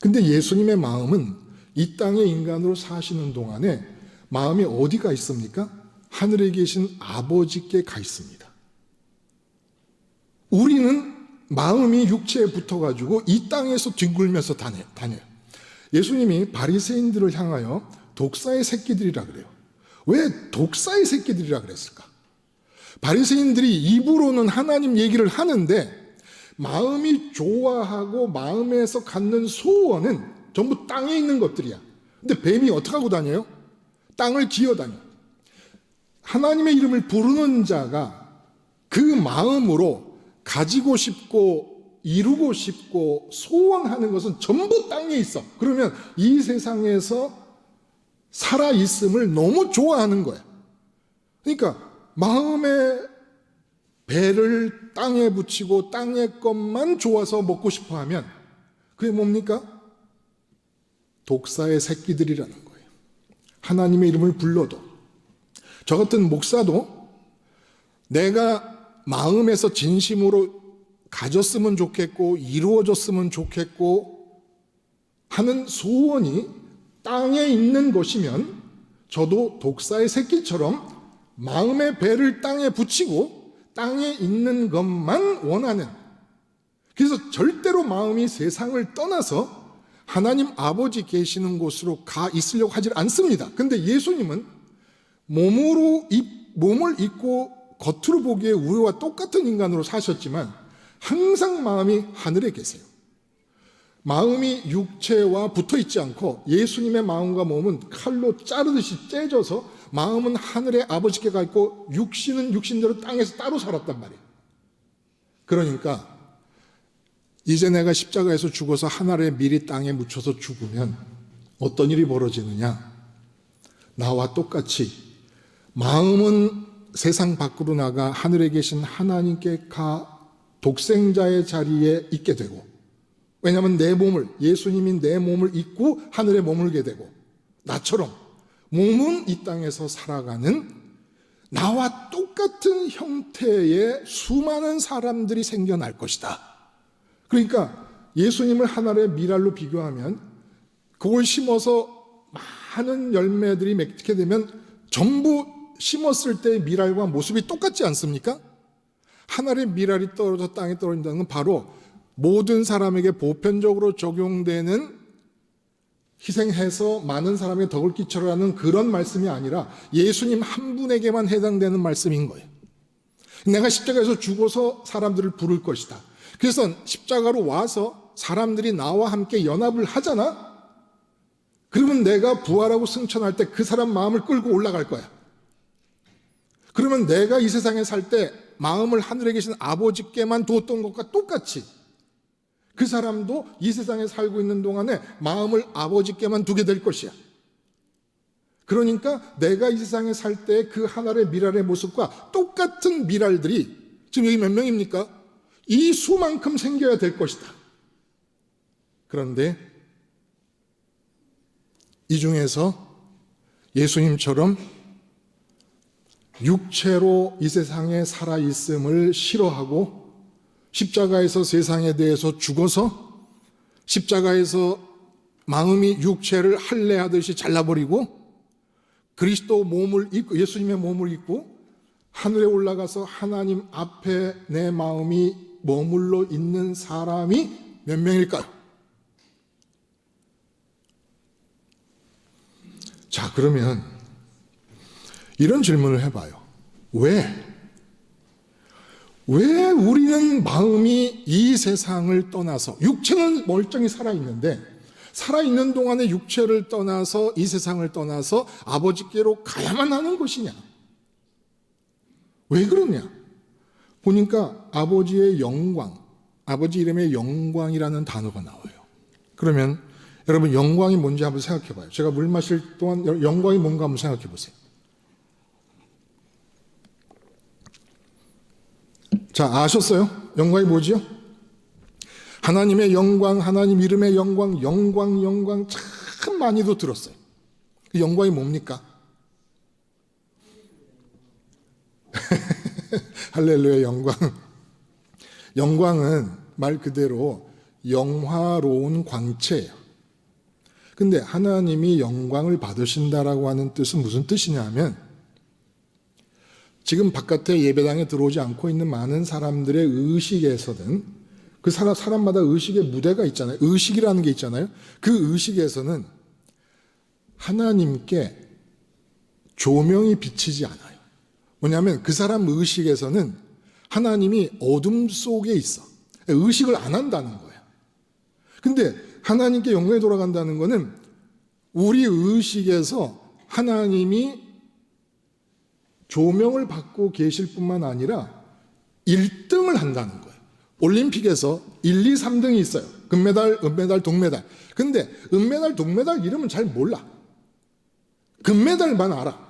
[SPEAKER 1] 근데 예수님의 마음은 이 땅의 인간으로 사시는 동안에 마음이 어디가 있습니까? 하늘에 계신 아버지께 가 있습니다. 우리는 마음이 육체에 붙어가지고 이 땅에서 뒹굴면서 다녀요. 예수님이 바리새인들을 향하여 독사의 새끼들이라 그래요. 왜 독사의 새끼들이라 그랬을까? 바리새인들이 입으로는 하나님 얘기를 하는데 마음이 좋아하고 마음에서 갖는 소원은 전부 땅에 있는 것들이야. 근데 뱀이 어떻게 하고 다녀요? 땅을 기어다녀. 하나님의 이름을 부르는 자가 그 마음으로 가지고 싶고 이루고 싶고 소원하는 것은 전부 땅에 있어. 그러면 이 세상에서 살아있음을 너무 좋아하는 거야. 그러니까 마음의 배를 땅에 붙이고 땅의 것만 좋아서 먹고 싶어 하면 그게 뭡니까? 독사의 새끼들이라는 거예요. 하나님의 이름을 불러도, 저 같은 목사도 내가 마음에서 진심으로 가졌으면 좋겠고 이루어졌으면 좋겠고 하는 소원이 땅에 있는 것이면 저도 독사의 새끼처럼 마음의 배를 땅에 붙이고 땅에 있는 것만 원하는, 그래서 절대로 마음이 세상을 떠나서 하나님 아버지 계시는 곳으로 가 있으려고 하지 않습니다. 근데 예수님은 몸을 입고 겉으로 보기에 우리와 똑같은 인간으로 사셨지만 항상 마음이 하늘에 계세요. 마음이 육체와 붙어 있지 않고 예수님의 마음과 몸은 칼로 자르듯이 째져서 마음은 하늘에 아버지께 가 있고 육신은 육신대로 땅에서 따로 살았단 말이에요. 그러니까 이제 내가 십자가에서 죽어서 한 알의 밀이 땅에 묻혀서 죽으면 어떤 일이 벌어지느냐? 나와 똑같이 마음은 세상 밖으로 나가 하늘에 계신 하나님께 가 독생자의 자리에 있게 되고, 왜냐하면 내 몸을, 예수님이 내 몸을 입고 하늘에 머물게 되고, 나처럼 몸은 이 땅에서 살아가는 나와 똑같은 형태의 수많은 사람들이 생겨날 것이다. 그러니까 예수님을 하늘의 밀알로 비교하면 그걸 심어서 많은 열매들이 맺게 되면 전부 심었을 때의 밀알과 모습이 똑같지 않습니까? 하늘의 밀알이 떨어져 땅에 떨어진다는 건 바로 모든 사람에게 보편적으로 적용되는 희생해서 많은 사람에게 덕을 끼쳐라는 그런 말씀이 아니라 예수님 한 분에게만 해당되는 말씀인 거예요. 내가 십자가에서 죽어서 사람들을 부를 것이다. 그래서 십자가로 와서 사람들이 나와 함께 연합을 하잖아? 그러면 내가 부활하고 승천할 때 그 사람 마음을 끌고 올라갈 거야. 그러면 내가 이 세상에 살 때 마음을 하늘에 계신 아버지께만 두었던 것과 똑같이 그 사람도 이 세상에 살고 있는 동안에 마음을 아버지께만 두게 될 것이야. 그러니까 내가 이 세상에 살 때 그 하늘의 밀알의 모습과 똑같은 밀알들이 지금 여기 몇 명입니까? 이 수만큼 생겨야 될 것이다. 그런데 이 중에서 예수님처럼 육체로 이 세상에 살아있음을 싫어하고 십자가에서 세상에 대해서 죽어서 십자가에서 마음이 육체를 할례하듯이 잘라버리고 그리스도 몸을 입고 예수님의 몸을 입고 하늘에 올라가서 하나님 앞에 내 마음이 머물러 있는 사람이 몇 명일까요? 자, 그러면 이런 질문을 해봐요. 왜 우리는 마음이 이 세상을 떠나서, 육체는 멀쩡히 살아있는데 살아있는 동안에 육체를 떠나서 이 세상을 떠나서 아버지께로 가야만 하는 것이냐? 왜 그러냐? 보니까 아버지의 영광, 아버지 이름에 영광이라는 단어가 나와요. 그러면 여러분, 영광이 뭔지 한번 생각해 봐요. 제가 물 마실 동안 영광이 뭔가 한번 생각해 보세요. 자, 아셨어요? 영광이 뭐지요? 하나님의 영광, 하나님 이름의 영광, 영광 참 많이도 들었어요. 그 영광이 뭡니까? 할렐루야, 영광. 영광은 말 그대로 영화로운 광채예요. 근데 하나님이 영광을 받으신다라고 하는 뜻은 무슨 뜻이냐 하면, 지금 바깥에 예배당에 들어오지 않고 있는 많은 사람들의 의식에서는, 그 사람마다 의식의 무대가 있잖아요. 의식이라는 게 있잖아요. 그 의식에서는 하나님께 조명이 비치지 않아요. 뭐냐면 그 사람 의식에서는 하나님이 어둠 속에 있어. 의식을 안 한다는 거예요. 근데 하나님께 영광이 돌아간다는 거는 우리 의식에서 하나님이 조명을 받고 계실 뿐만 아니라 1등을 한다는 거예요. 올림픽에서 1, 2, 3등이 있어요. 금메달, 은메달, 동메달. 근데 은메달, 동메달 이름은 잘 몰라. 금메달만 알아.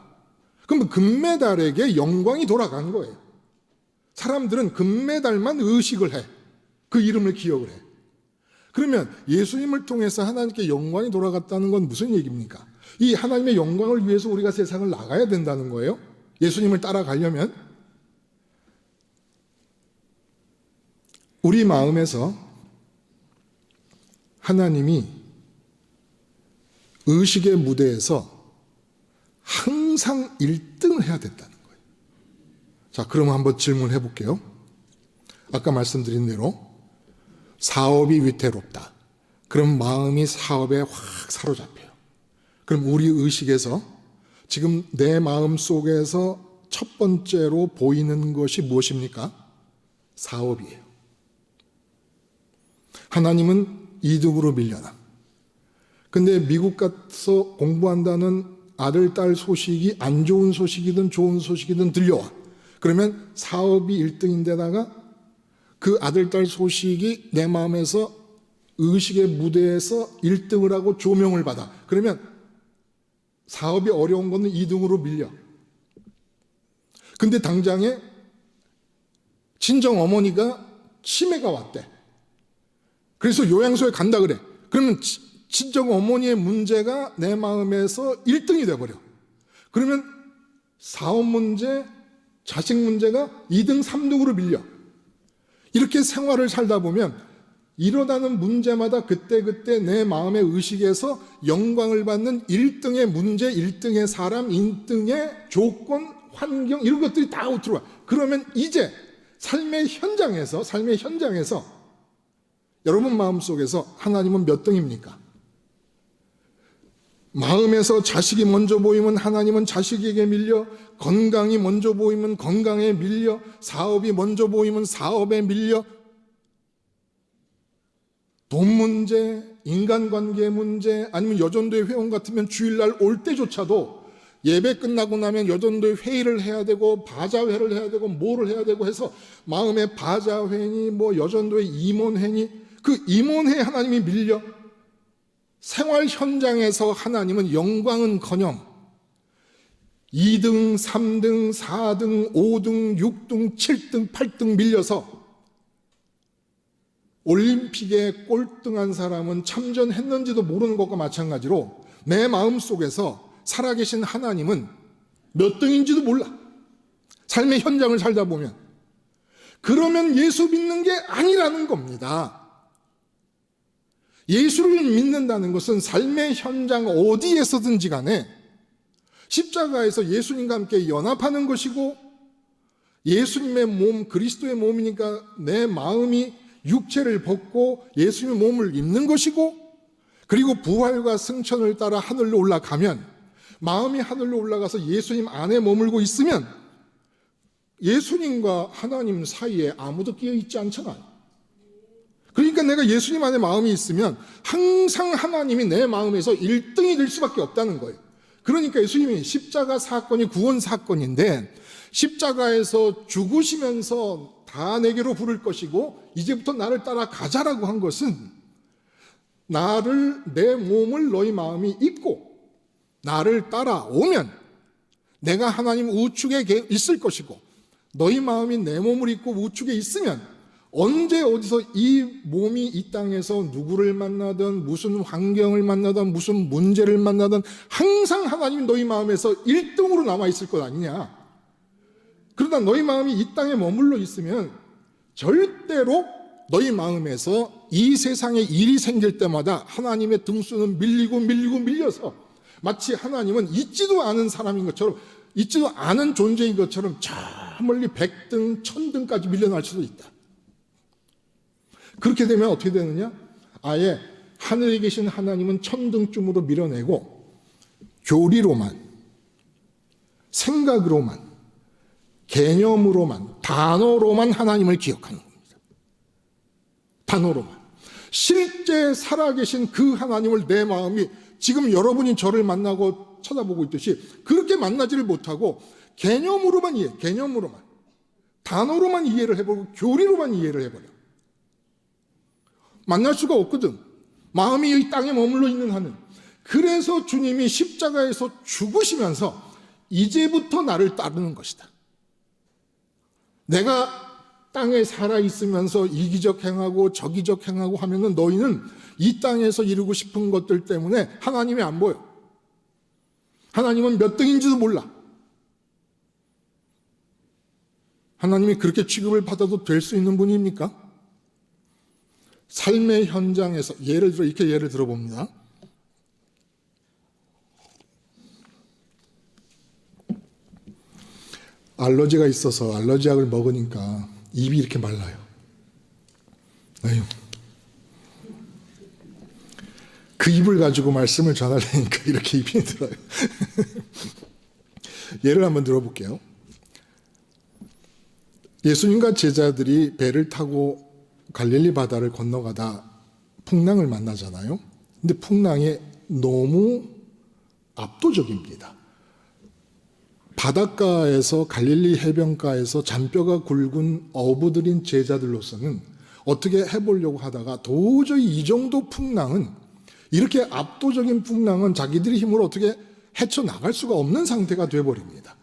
[SPEAKER 1] 그럼 금메달에게 영광이 돌아간 거예요. 사람들은 금메달만 의식을 해. 그 이름을 기억을 해. 그러면 예수님을 통해서 하나님께 영광이 돌아갔다는 건 무슨 얘기입니까? 이 하나님의 영광을 위해서 우리가 세상을 나가야 된다는 거예요. 예수님을 따라가려면 우리 마음에서 하나님이 의식의 무대에서 항상 1등을 해야 된다는 거예요. 자, 그럼 한번 질문해 볼게요. 아까 말씀드린 대로 사업이 위태롭다. 그럼 마음이 사업에 확 사로잡혀요. 그럼 우리 의식에서 지금 내 마음 속에서 첫 번째로 보이는 것이 무엇입니까? 사업이에요. 하나님은 2등으로 밀려나. 근데 미국 가서 공부한다는 아들, 딸 소식이 안 좋은 소식이든 좋은 소식이든 들려와. 그러면 사업이 1등인데다가 그 아들, 딸 소식이 내 마음에서 의식의 무대에서 1등을 하고 조명을 받아. 그러면 사업이 어려운 거는 2등으로 밀려. 근데 당장에 친정 어머니가 치매가 왔대. 그래서 요양소에 간다 그래. 그러면 친정 어머니의 문제가 내 마음에서 1등이 돼버려. 그러면 사업 문제, 자식 문제가 2등, 3등으로 밀려. 이렇게 생활을 살다 보면 일어나는 문제마다 그때그때 내 마음의 의식에서 영광을 받는 1등의 문제, 1등의 사람, 1등의 조건, 환경 이런 것들이 다 들어와. 그러면 이제 삶의 현장에서 여러분 마음속에서 하나님은 몇 등입니까? 마음에서 자식이 먼저 보이면 하나님은 자식에게 밀려, 건강이 먼저 보이면 건강에 밀려, 사업이 먼저 보이면 사업에 밀려, 돈 문제, 인간관계 문제, 아니면 여전도의 회원 같으면 주일날 올 때조차도 예배 끝나고 나면 여전도의 회의를 해야 되고 바자회를 해야 되고 뭐를 해야 되고 해서 마음에 바자회니 뭐 여전도의 임원회니 그 임원회에 하나님이 밀려. 생활 현장에서 하나님은 영광은커녕 2등, 3등, 4등, 5등, 6등, 7등, 8등 밀려서 올림픽에 꼴등한 사람은 참전했는지도 모르는 것과 마찬가지로 내 마음속에서 살아계신 하나님은 몇 등인지도 몰라. 삶의 현장을 살다 보면. 그러면 예수 믿는 게 아니라는 겁니다. 예수를 믿는다는 것은 삶의 현장 어디에서든지 간에 십자가에서 예수님과 함께 연합하는 것이고, 예수님의 몸, 그리스도의 몸이니까 내 마음이 육체를 벗고 예수님의 몸을 입는 것이고, 그리고 부활과 승천을 따라 하늘로 올라가면 마음이 하늘로 올라가서 예수님 안에 머물고 있으면 예수님과 하나님 사이에 아무도 끼어 있지 않잖아요. 그러니까 내가 예수님 안에 마음이 있으면 항상 하나님이 내 마음에서 1등이 될 수밖에 없다는 거예요. 그러니까 예수님이 십자가 사건이 구원 사건인데, 십자가에서 죽으시면서 다 내게로 부를 것이고 이제부터 나를 따라 가자라고 한 것은, 내 몸을 너희 마음이 입고 나를 따라오면 내가 하나님 우측에 있을 것이고, 너희 마음이 내 몸을 입고 우측에 있으면 언제 어디서 이 몸이 이 땅에서 누구를 만나든 무슨 환경을 만나든 무슨 문제를 만나든 항상 하나님이 너희 마음에서 1등으로 남아있을 것 아니냐. 그러나 너희 마음이 이 땅에 머물러 있으면 절대로 너희 마음에서 이 세상에 일이 생길 때마다 하나님의 등수는 밀려서 마치 하나님은 있지도 않은 사람인 것처럼, 있지도 않은 존재인 것처럼 저 멀리 100등, 1000등까지 밀려날 수도 있다. 그렇게 되면 어떻게 되느냐? 아예 하늘에 계신 하나님은 1000등쯤으로 밀어내고 교리로만, 생각으로만, 개념으로만, 단어로만 하나님을 기억하는 겁니다. 단어로만. 실제 살아계신 그 하나님을 내 마음이 지금 여러분이 저를 만나고 쳐다보고 있듯이 그렇게 만나지를 못하고 개념으로만 개념으로만, 단어로만 이해를 해버리고 교리로만 이해를 해버려. 만날 수가 없거든. 마음이 이 땅에 머물러 있는 한은. 그래서 주님이 십자가에서 죽으시면서 이제부터 나를 따르는 것이다. 내가 땅에 살아있으면서 이기적 행하고 저기적 행하고 하면은 너희는 이 땅에서 이루고 싶은 것들 때문에 하나님이 안 보여. 하나님은 몇 등인지도 몰라. 하나님이 그렇게 취급을 받아도 될 수 있는 분입니까? 삶의 현장에서 이렇게 예를 들어봅니다. 알러지가 있어서 알러지약을 먹으니까 입이 이렇게 말라요. 아유. 그 입을 가지고 말씀을 전하려니까 이렇게 입이 들어요. 예를 한번 들어볼게요. 예수님과 제자들이 배를 타고 갈릴리 바다를 건너가다 풍랑을 만나잖아요. 근데 풍랑이 너무 압도적입니다. 바닷가에서, 갈릴리 해변가에서 잔뼈가 굵은 어부들인 제자들로서는 어떻게 해보려고 하다가 도저히 이 정도 풍랑은, 이렇게 압도적인 풍랑은 자기들의 힘으로 어떻게 헤쳐나갈 수가 없는 상태가 되어버립니다.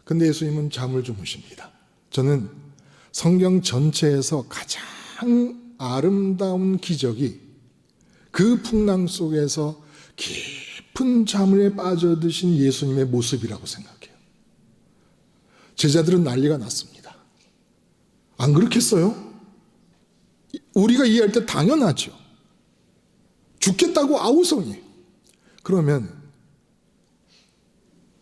[SPEAKER 1] 근데 예수님은 잠을 주무십니다. 저는 성경 전체에서 가장 아름다운 기적이 그 풍랑 속에서 깊은 잠에 빠져드신 예수님의 모습이라고 생각해요. 제자들은 난리가 났습니다. 안 그렇겠어요? 우리가 이해할 때 당연하죠. 죽겠다고 아우성이에요. 그러면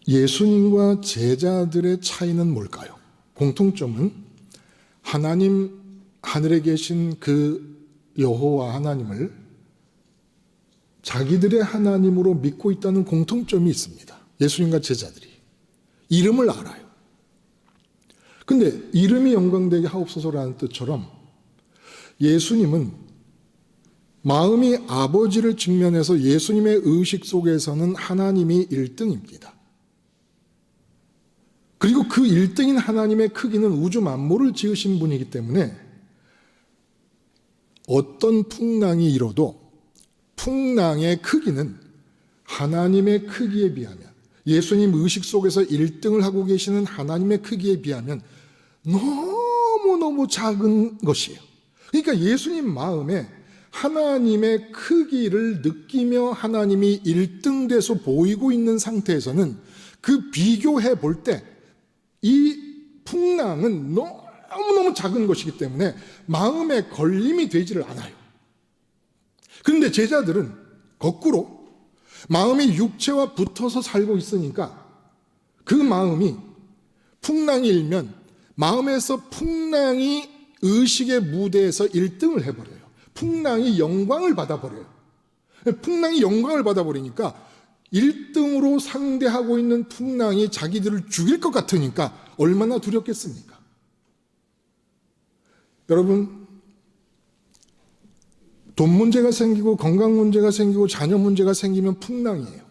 [SPEAKER 1] 예수님과 제자들의 차이는 뭘까요? 공통점은 하나님, 하늘에 계신 그 여호와 하나님을 자기들의 하나님으로 믿고 있다는 공통점이 있습니다. 예수님과 제자들이. 이름을 알아요. 근데 이름이 영광되게 하옵소서라는 뜻처럼 예수님은 마음이 아버지를 직면해서 예수님의 의식 속에서는 하나님이 1등입니다. 그리고 그 1등인 하나님의 크기는 우주 만물을 지으신 분이기 때문에 어떤 풍랑이 일어도 풍랑의 크기는 하나님의 크기에 비하면, 예수님 의식 속에서 1등을 하고 계시는 하나님의 크기에 비하면 너무너무 작은 것이에요. 그러니까 예수님 마음에 하나님의 크기를 느끼며 하나님이 1등 돼서 보이고 있는 상태에서는 그 비교해 볼 때 이 풍랑은 너무너무 작은 것이기 때문에 마음에 걸림이 되지를 않아요. 그런데 제자들은 거꾸로 마음이 육체와 붙어서 살고 있으니까 그 마음이 풍랑이 일면 마음에서 풍랑이 의식의 무대에서 1등을 해버려요. 풍랑이 영광을 받아버려요. 풍랑이 영광을 받아버리니까 1등으로 상대하고 있는 풍랑이 자기들을 죽일 것 같으니까 얼마나 두렵겠습니까? 여러분, 돈 문제가 생기고 건강 문제가 생기고 자녀 문제가 생기면 풍랑이에요.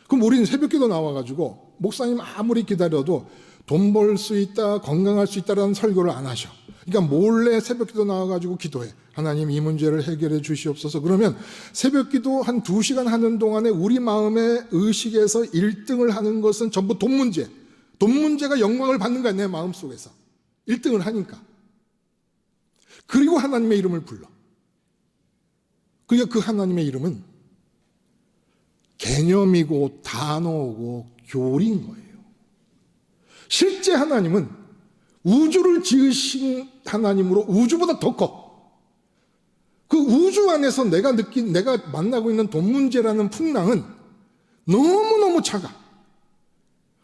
[SPEAKER 1] 그럼 우리는 새벽기도 나와가지고 목사님 아무리 기다려도 돈 벌 수 있다, 건강할 수 있다라는 설교를 안 하셔. 그러니까 몰래 새벽기도 나와가지고 기도해. 하나님 이 문제를 해결해 주시옵소서. 그러면 새벽기도 한 2시간 하는 동안에 우리 마음의 의식에서 1등을 하는 것은 전부 돈 문제. 돈 문제가 영광을 받는 거야, 내 마음속에서. 1등을 하니까. 그리고 하나님의 이름을 불러. 그러니까 그 하나님의 이름은 개념이고 단어고 교리인 거예요. 실제 하나님은 우주를 지으신 하나님으로 우주보다 더 커. 그 우주 안에서 내가 만나고 있는 돈 문제라는 풍랑은 너무너무 작아.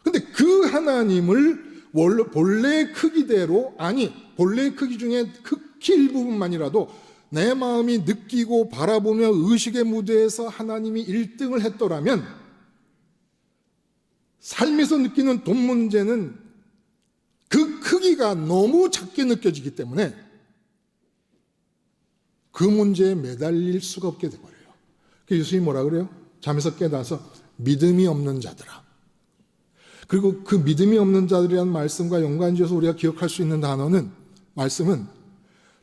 [SPEAKER 1] 근데 그 하나님을 본래의 크기대로, 본래의 크기 중에 극히 일부분만이라도 내 마음이 느끼고 바라보며 의식의 무대에서 하나님이 1등을 했더라면 삶에서 느끼는 돈 문제는 그 크기가 너무 작게 느껴지기 때문에 그 문제에 매달릴 수가 없게 돼버려요. 예수님이 뭐라 그래요? 잠에서 깨나서 믿음이 없는 자들아. 그리고 그 믿음이 없는 자들이라는 말씀과 연관지어서 우리가 기억할 수 있는 말씀은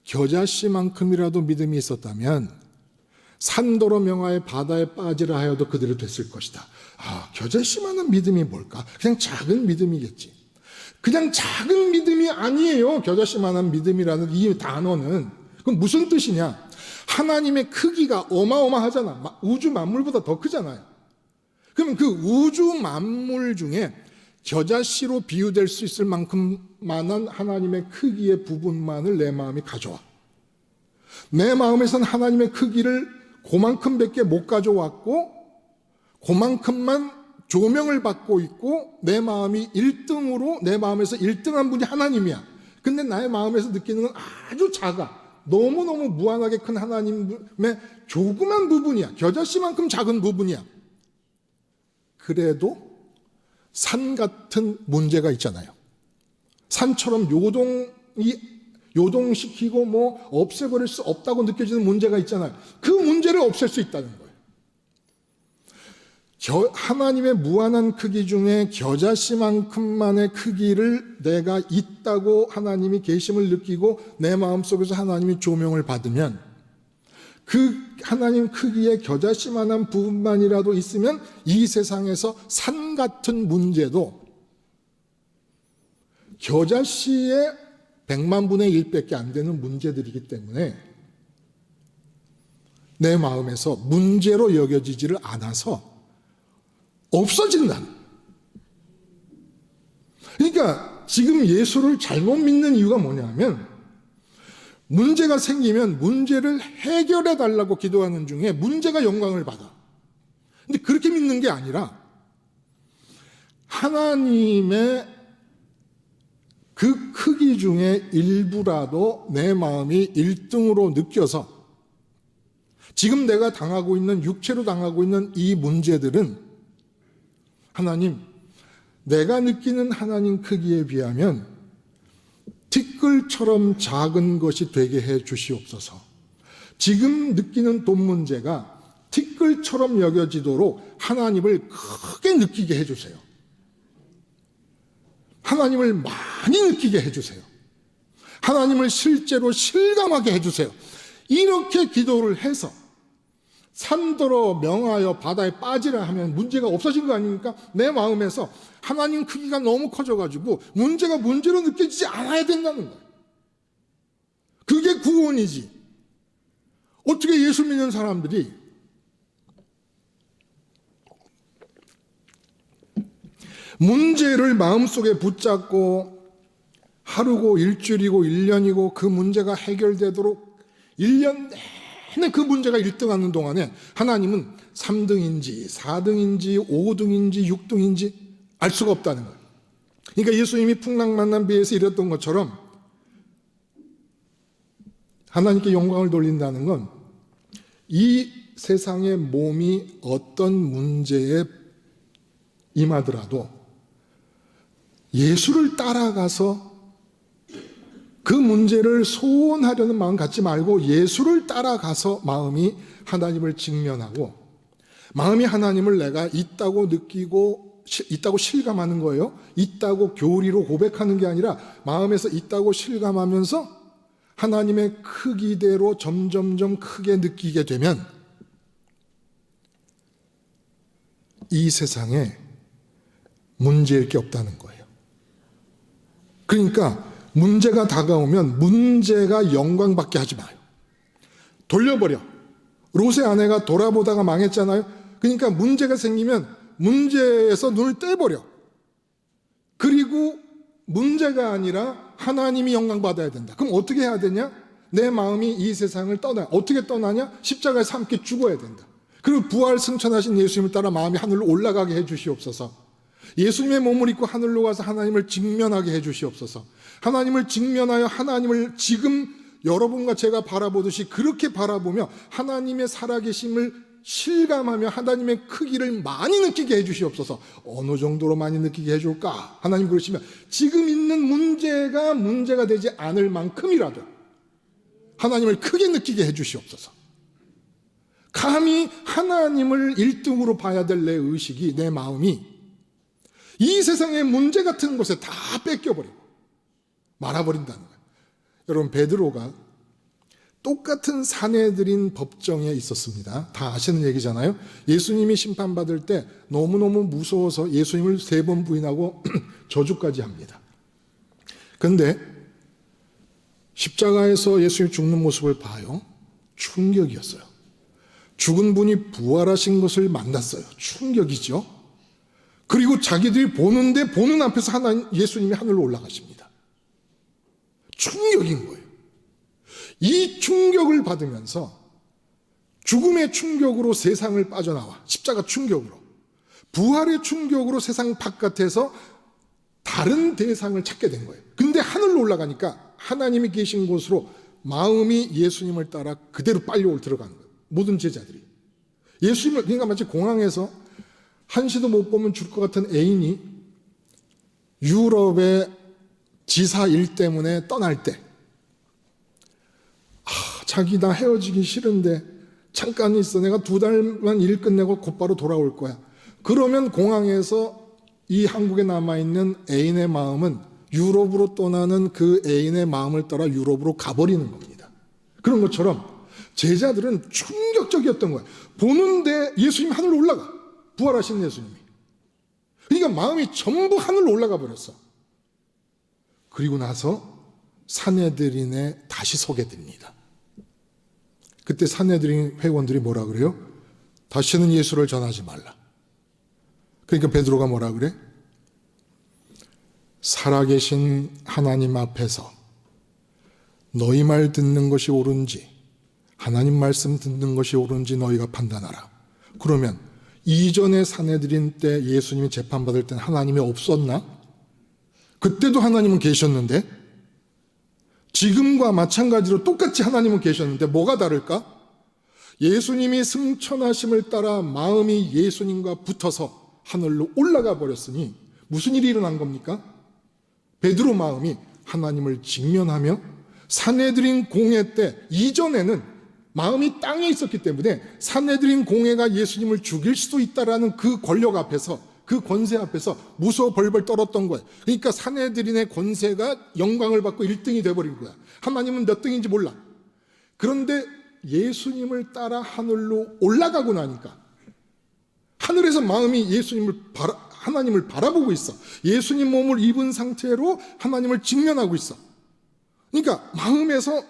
[SPEAKER 1] 겨자씨만큼이라도 믿음이 있었다면 산더러 명하에 바다에 빠지라 하여도 그대로 됐을 것이다. 겨자씨만한 믿음이 뭘까? 그냥 작은 믿음이겠지. 그냥 작은 믿음이 아니에요. 겨자씨만한 믿음이라는 이 단어는. 그럼 무슨 뜻이냐? 하나님의 크기가 어마어마하잖아. 우주 만물보다 더 크잖아요. 그러면 그 우주 만물 중에 겨자씨로 비유될 수 있을 만큼만한 하나님의 크기의 부분만을 내 마음이 가져와. 내 마음에선 하나님의 크기를 그만큼밖에 못 가져왔고 그만큼만 조명을 받고 있고 내 마음이 1등으로 내 마음에서 1등한 분이 하나님이야. 근데 나의 마음에서 느끼는 건 아주 작아. 너무너무 무한하게 큰 하나님의 조그만 부분이야. 겨자씨만큼 작은 부분이야. 그래도 산 같은 문제가 있잖아요. 산처럼 요동시키고 없애버릴 수 없다고 느껴지는 문제가 있잖아요. 그 문제를 없앨 수 있다는 거예요. 하나님의 무한한 크기 중에 겨자씨만큼만의 크기를 내가 있다고 하나님이 계심을 느끼고 내 마음속에서 하나님이 조명을 받으면 그 하나님 크기의 겨자씨만한 부분만이라도 있으면 이 세상에서 산 같은 문제도 겨자씨의 100만 분의 1밖에 안 되는 문제들이기 때문에 내 마음에서 문제로 여겨지지를 않아서 없어진다. 그러니까 지금 예수를 잘못 믿는 이유가 뭐냐면 문제가 생기면 문제를 해결해 달라고 기도하는 중에 문제가 영광을 받아. 근데 그렇게 믿는 게 아니라 하나님의 그 크기 중에 일부라도 내 마음이 1등으로 느껴서 지금 내가 당하고 있는 육체로 당하고 있는 이 문제들은 하나님, 내가 느끼는 하나님 크기에 비하면 티끌처럼 작은 것이 되게 해 주시옵소서. 지금 느끼는 돈 문제가 티끌처럼 여겨지도록 하나님을 크게 느끼게 해주세요. 하나님을 많이 느끼게 해주세요. 하나님을 실제로 실감하게 해주세요. 이렇게 기도를 해서 산더러 명하여 바다에 빠지라 하면 문제가 없어진 거 아닙니까? 내 마음에서 하나님 크기가 너무 커져가지고 문제가 문제로 느껴지지 않아야 된다는 거예요. 그게 구원이지. 어떻게 예수 믿는 사람들이 문제를 마음속에 붙잡고 하루고 일주일이고 1년이고 그 문제가 해결되도록 1년 내내 그 문제가 1등하는 동안에 하나님은 3등인지 4등인지 5등인지 6등인지 알 수가 없다는 거예요. 그러니까 예수님이 풍랑 만난 비에서 이랬던 것처럼 하나님께 영광을 돌린다는 건 이 세상의 몸이 어떤 문제에 임하더라도 예수를 따라가서 그 문제를 소원하려는 마음 갖지 말고 예수를 따라가서 마음이 하나님을 직면하고, 마음이 하나님을 내가 있다고 느끼고 있다고 실감하는 거예요. 있다고 교리로 고백하는 게 아니라 마음에서 있다고 실감하면서 하나님의 크기대로 점점점 크게 느끼게 되면 이 세상에 문제일 게 없다는 거예요. 그러니까 문제가 다가오면 문제가 영광받게 하지 마요. 돌려버려. 롯의 아내가 돌아보다가 망했잖아요. 그러니까 문제가 생기면 문제에서 눈을 떼버려. 그리고 문제가 아니라 하나님이 영광받아야 된다. 그럼 어떻게 해야 되냐? 내 마음이 이 세상을 떠나. 어떻게 떠나냐? 십자가에서 함께 죽어야 된다. 그리고 부활 승천하신 예수님을 따라 마음이 하늘로 올라가게 해 주시옵소서. 예수님의 몸을 입고 하늘로 가서 하나님을 직면하게 해 주시옵소서. 하나님을 직면하여 하나님을 지금 여러분과 제가 바라보듯이 그렇게 바라보며 하나님의 살아계심을 실감하며 하나님의 크기를 많이 느끼게 해 주시옵소서. 어느 정도로 많이 느끼게 해줄까? 하나님 그러시면 지금 있는 문제가 되지 않을 만큼이라도 하나님을 크게 느끼게 해 주시옵소서. 감히 하나님을 1등으로 봐야 될 내 의식이, 내 마음이 이 세상의 문제 같은 곳에 다 뺏겨버리고 말아버린다는 거예요. 여러분, 베드로가 똑같은 사내들인 법정에 있었습니다. 다 아시는 얘기잖아요. 예수님이 심판받을 때 너무너무 무서워서 예수님을 3번 부인하고 저주까지 합니다. 그런데 십자가에서 예수님이 죽는 모습을 봐요. 충격이었어요. 죽은 분이 부활하신 것을 만났어요. 충격이죠. 그리고 자기들이 보는데 보는 앞에서 예수님이 하늘로 올라가십니다. 충격인 거예요. 이 충격을 받으면서 죽음의 충격으로 세상을 빠져나와, 십자가 충격으로, 부활의 충격으로 세상 바깥에서 다른 대상을 찾게 된 거예요. 근데 하늘로 올라가니까 하나님이 계신 곳으로 마음이 예수님을 따라 그대로 빨리 들어가는 거예요. 모든 제자들이. 예수님을, 그러니까 마치 공항에서 한시도 못 보면 줄 것 같은 애인이 유럽의 지사 일 때문에 떠날 때, 자기 나 헤어지기 싫은데 잠깐 있어. 내가 2달만 일 끝내고 곧바로 돌아올 거야. 그러면 공항에서 이 한국에 남아있는 애인의 마음은 유럽으로 떠나는 그 애인의 마음을 따라 유럽으로 가버리는 겁니다. 그런 것처럼 제자들은 충격적이었던 거예요. 보는데 예수님이 하늘로 올라가. 부활하신 예수님이. 그러니까 마음이 전부 하늘로 올라가 버렸어. 그리고 나서 산헤드린에 다시 서게 됩니다. 그때 산헤드린 회원들이 뭐라 그래요? 다시는 예수를 전하지 말라. 그러니까 베드로가 뭐라 그래? 살아계신 하나님 앞에서 너희 말 듣는 것이 옳은지 하나님 말씀 듣는 것이 옳은지 너희가 판단하라. 그러면 이전에 산헤드린 때 예수님이 재판받을 때는 하나님이 없었나? 그때도 하나님은 계셨는데, 지금과 마찬가지로 똑같이 하나님은 계셨는데 뭐가 다를까? 예수님이 승천하심을 따라 마음이 예수님과 붙어서 하늘로 올라가 버렸으니 무슨 일이 일어난 겁니까? 베드로 마음이 하나님을 직면하며 산헤드린 공회 때, 이전에는 마음이 땅에 있었기 때문에 산헤드린 공회가 예수님을 죽일 수도 있다라는 그 권력 앞에서, 그 권세 앞에서 무서워 벌벌 떨었던 거예요. 그러니까 산헤드린의 권세가 영광을 받고 1등이 돼버린 거야. 하나님은 몇 등인지 몰라. 그런데 예수님을 따라 하늘로 올라가고 나니까 하늘에서 마음이 하나님을 바라보고 있어. 예수님 몸을 입은 상태로 하나님을 직면하고 있어. 그러니까 마음에서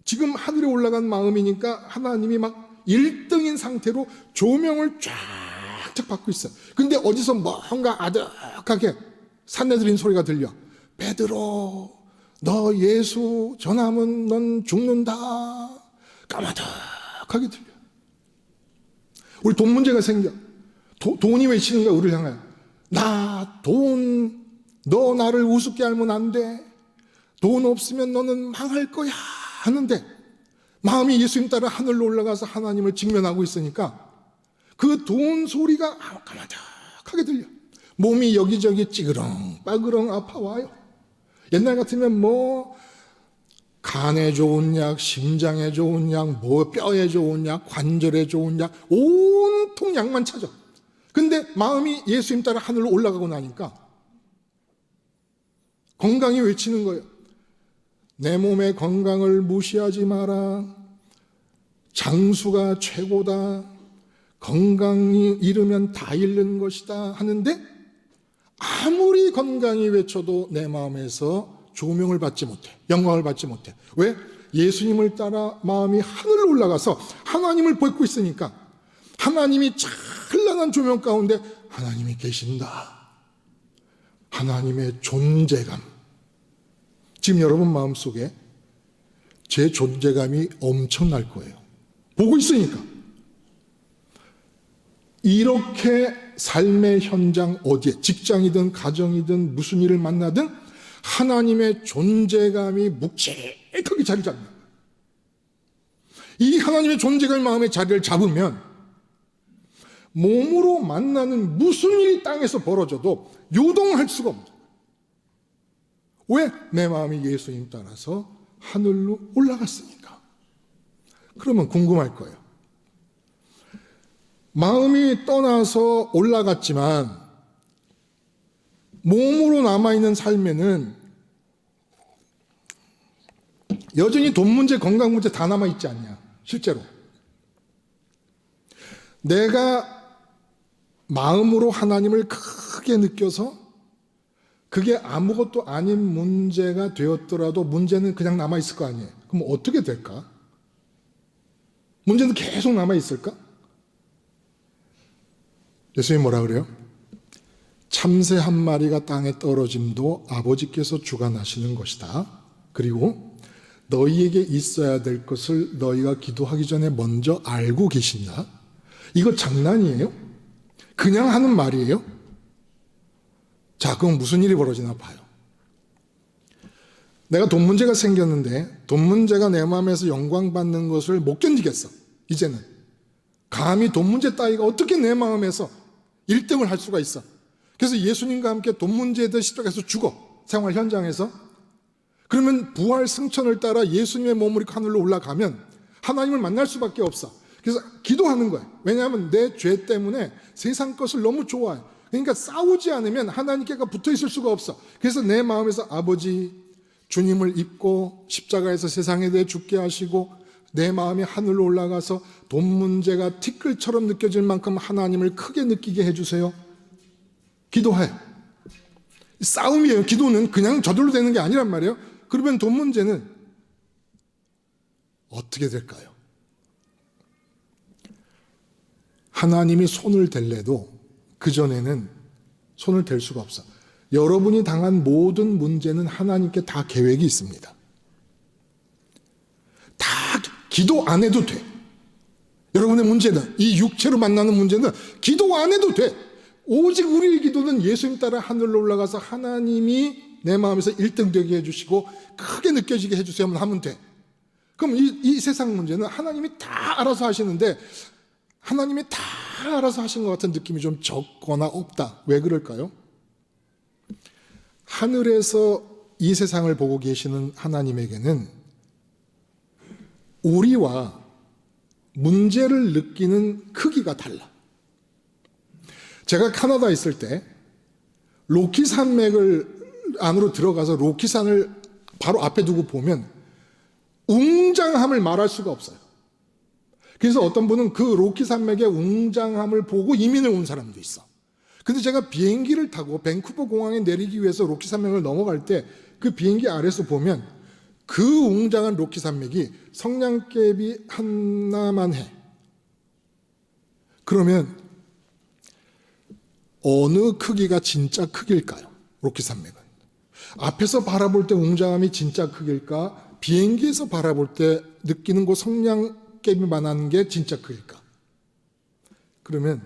[SPEAKER 1] 지금 하늘에 올라간 마음이니까 하나님이 막 1등인 상태로 조명을 쫙쫙 받고 있어. 근데 어디서 뭔가 아득하게 산헤드린 소리가 들려. 베드로, 너 예수 전하면 넌 죽는다. 까마득하게 들려. 우리 돈 문제가 생겨. 돈이 외치는 거야, 우리를 향하여. 너 나를 우습게 알면 안 돼. 돈 없으면 너는 망할 거야 하는데 마음이 예수님 따라 하늘로 올라가서 하나님을 직면하고 있으니까 그 돈 소리가 까마득하게 들려. 몸이 여기저기 찌그렁 빠그렁 아파와요. 옛날 같으면 간에 좋은 약, 심장에 좋은 약, 뼈에 좋은 약, 관절에 좋은 약, 온통 약만 찾아. 근데 마음이 예수님 따라 하늘로 올라가고 나니까 건강이 외치는 거예요. 내 몸의 건강을 무시하지 마라. 장수가 최고다. 건강이 잃으면 다 잃는 것이다 하는데 아무리 건강이 외쳐도 내 마음에서 조명을 받지 못해. 영광을 받지 못해. 왜? 예수님을 따라 마음이 하늘로 올라가서 하나님을 뵙고 있으니까 하나님이 찬란한 조명 가운데 하나님이 계신다. 하나님의 존재감. 지금 여러분 마음속에 제 존재감이 엄청날 거예요. 보고 있으니까. 이렇게 삶의 현장 어디에, 직장이든 가정이든 무슨 일을 만나든 하나님의 존재감이 묵직하게 자리 잡니다. 이 하나님의 존재감이 마음의 자리를 잡으면 몸으로 만나는 무슨 일이 땅에서 벌어져도 요동할 수가 없다. 왜? 내 마음이 예수님 따라서 하늘로 올라갔으니까. 그러면 궁금할 거예요. 마음이 떠나서 올라갔지만 몸으로 남아있는 삶에는 여전히 돈 문제, 건강 문제 다 남아있지 않냐, 실제로. 내가 마음으로 하나님을 크게 느껴서 그게 아무것도 아닌 문제가 되었더라도 문제는 그냥 남아있을 거 아니에요. 그럼 어떻게 될까? 문제는 계속 남아있을까? 예수님이 뭐라 그래요? 참새 한 마리가 땅에 떨어짐도 아버지께서 주관하시는 것이다. 그리고 너희에게 있어야 될 것을 너희가 기도하기 전에 먼저 알고 계신다. 이거 장난이에요? 그냥 하는 말이에요? 자, 그럼 무슨 일이 벌어지나 봐요. 내가 돈 문제가 생겼는데 돈 문제가 내 마음에서 영광받는 것을 못 견디겠어. 이제는 감히 돈 문제 따위가 어떻게 내 마음에서 1등을 할 수가 있어. 그래서 예수님과 함께 돈 문제에 대해 십자가에서 죽어. 생활 현장에서. 그러면 부활 승천을 따라 예수님의 몸으로 하늘로 올라가면 하나님을 만날 수밖에 없어. 그래서 기도하는 거예요. 왜냐하면 내 죄 때문에 세상 것을 너무 좋아해. 그러니까 싸우지 않으면 하나님께가 붙어 있을 수가 없어. 그래서 내 마음에서 아버지, 주님을 입고 십자가에서 세상에 대해 죽게 하시고 내 마음이 하늘로 올라가서 돈 문제가 티끌처럼 느껴질 만큼 하나님을 크게 느끼게 해주세요. 기도해. 싸움이에요. 기도는 그냥 저절로 되는 게 아니란 말이에요. 그러면 돈 문제는 어떻게 될까요? 하나님이 손을 댈래도 그전에는 손을 댈 수가 없어. 여러분이 당한 모든 문제는 하나님께 다 계획이 있습니다. 다 기도 안 해도 돼. 여러분의 문제는, 이 육체로 만나는 문제는 기도 안 해도 돼. 오직 우리의 기도는 예수님 따라 하늘로 올라가서 하나님이 내 마음에서 1등 되게 해주시고 크게 느껴지게 해주세요 하면 돼. 그럼 이 세상 문제는 하나님이 다 알아서 하시는데 하나님이 다 알아서 하신 것 같은 느낌이 좀 적거나 없다. 왜 그럴까요? 하늘에서 이 세상을 보고 계시는 하나님에게는 우리와 문제를 느끼는 크기가 달라. 제가 카나다에 있을 때 로키 산맥을 안으로 들어가서 로키 산을 바로 앞에 두고 보면 웅장함을 말할 수가 없어요. 그래서 어떤 분은 그 로키 산맥의 웅장함을 보고 이민을 온 사람도 있어. 근데 제가 비행기를 타고 밴쿠버 공항에 내리기 위해서 로키 산맥을 넘어갈 때 그 비행기 아래서 보면 그 웅장한 로키 산맥이 성냥개비 하나만 해. 그러면 어느 크기가 진짜 크기일까요? 로키 산맥은. 앞에서 바라볼 때 웅장함이 진짜 크기일까? 비행기에서 바라볼 때 느끼는 그 성냥개비만한 게 진짜 크기일까? 그러면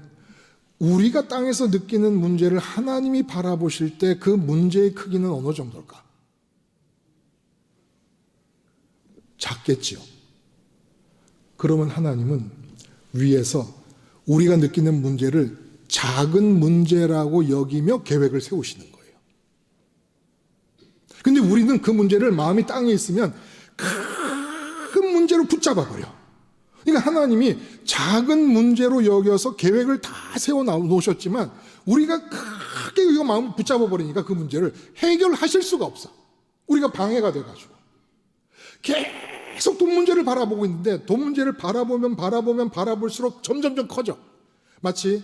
[SPEAKER 1] 우리가 땅에서 느끼는 문제를 하나님이 바라보실 때 그 문제의 크기는 어느 정도일까? 작겠지요. 그러면 하나님은 위에서 우리가 느끼는 문제를 작은 문제라고 여기며 계획을 세우시는 거예요. 근데 우리는 그 문제를 마음이 땅에 있으면 큰 문제로 붙잡아 버려. 그러니까 하나님이 작은 문제로 여겨서 계획을 다 세워 놓으셨지만 우리가 크게 이거 마음을 붙잡아 버리니까 그 문제를 해결하실 수가 없어. 우리가 방해가 돼가지고 계속 돈 문제를 바라보고 있는데 돈 문제를 바라보면 바라볼수록 점점점 커져. 마치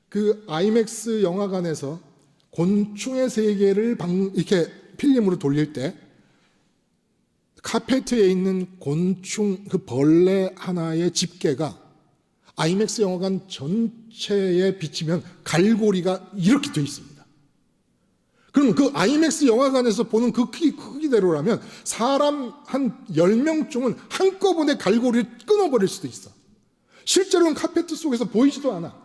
[SPEAKER 1] 그 아이맥스 영화관에서 곤충의 세계를 이렇게 필름으로 돌릴 때 카페트에 있는 곤충, 그 벌레 하나의 집게가 아이맥스 영화관 전체에 비치면 갈고리가 이렇게 돼 있습니다. 그럼 그 아이맥스 영화관에서 보는 그 크기대로라면 사람 한 10명쯤은 한꺼번에 갈고리를 끊어버릴 수도 있어. 실제로는 카페트 속에서 보이지도 않아.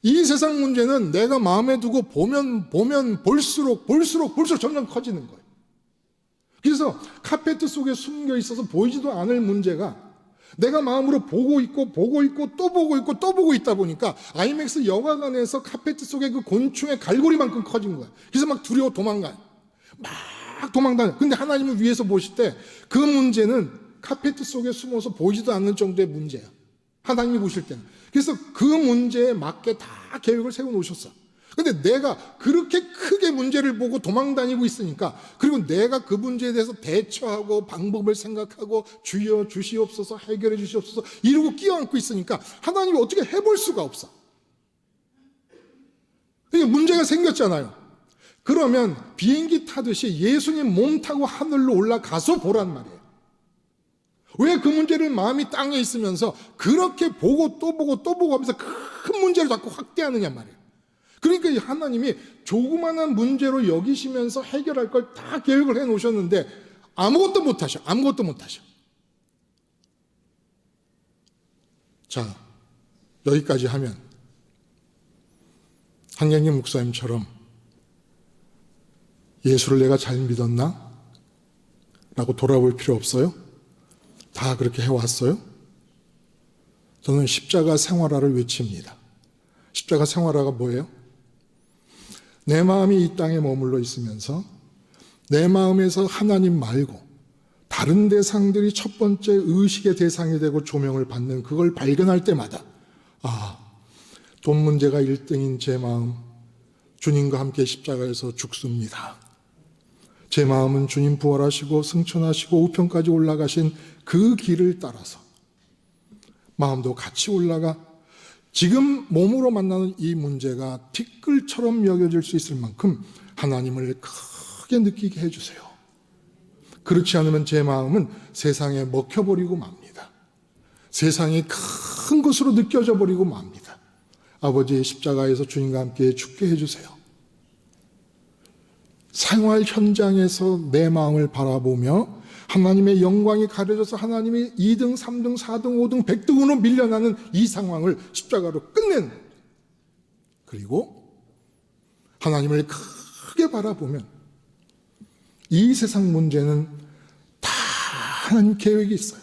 [SPEAKER 1] 이 세상 문제는 내가 마음에 두고 보면 볼수록 점점 커지는 거예요. 그래서 카페트 속에 숨겨 있어서 보이지도 않을 문제가 내가 마음으로 보고 있고 또 보고 있다 보니까 아이맥스 영화관에서 카페트 속에 그 곤충의 갈고리만큼 커진 거야. 그래서 막 두려워 도망가요. 막 도망다녀. 근데 하나님은 위에서 보실 때 그 문제는 카페트 속에 숨어서 보이지도 않는 정도의 문제야. 하나님이 보실 때는. 그래서 그 문제에 맞게 다 계획을 세워 놓으셨어. 근데 내가 그렇게 크게 문제를 보고 도망다니고 있으니까, 그리고 내가 그 문제에 대해서 대처하고 방법을 생각하고 주여 주시옵소서, 해결해 주시옵소서 이러고 끼어안고 있으니까 하나님이 어떻게 해볼 수가 없어. 그러니까 문제가 생겼잖아요. 그러면 비행기 타듯이 예수님 몸 타고 하늘로 올라가서 보란 말이에요. 왜 그 문제를 마음이 땅에 있으면서 그렇게 보고 또 보고 하면서 큰 문제를 자꾸 확대하느냐 말이에요. 그러니까 하나님이 조그마한 문제로 여기시면서 해결할 걸 다 계획을 해 놓으셨는데 아무것도 못 하셔. 자, 여기까지 하면 한경림 목사님처럼 예수를 내가 잘 믿었나? 라고 돌아볼 필요 없어요. 다 그렇게 해왔어요. 저는 십자가 생활화를 외칩니다. 십자가 생활화가 뭐예요? 내 마음이 이 땅에 머물러 있으면서 내 마음에서 하나님 말고 다른 대상들이 첫 번째 의식의 대상이 되고 조명을 받는 그걸 발견할 때마다 돈 문제가 1등인 제 마음, 주님과 함께 십자가에서 죽습니다. 제 마음은 주님 부활하시고 승천하시고 우편까지 올라가신 그 길을 따라서 마음도 같이 올라가 지금 몸으로 만나는 이 문제가 티끌처럼 여겨질 수 있을 만큼 하나님을 크게 느끼게 해주세요. 그렇지 않으면 제 마음은 세상에 먹혀버리고 맙니다. 세상이 큰 것으로 느껴져 버리고 맙니다. 아버지의 십자가에서 주님과 함께 죽게 해주세요. 생활 현장에서 내 마음을 바라보며 하나님의 영광이 가려져서 하나님이 2등, 3등, 4등, 5등, 100등으로 밀려나는 이 상황을 십자가로 끝내는, 그리고 하나님을 크게 바라보면 이 세상 문제는 다 하나님 계획이 있어요.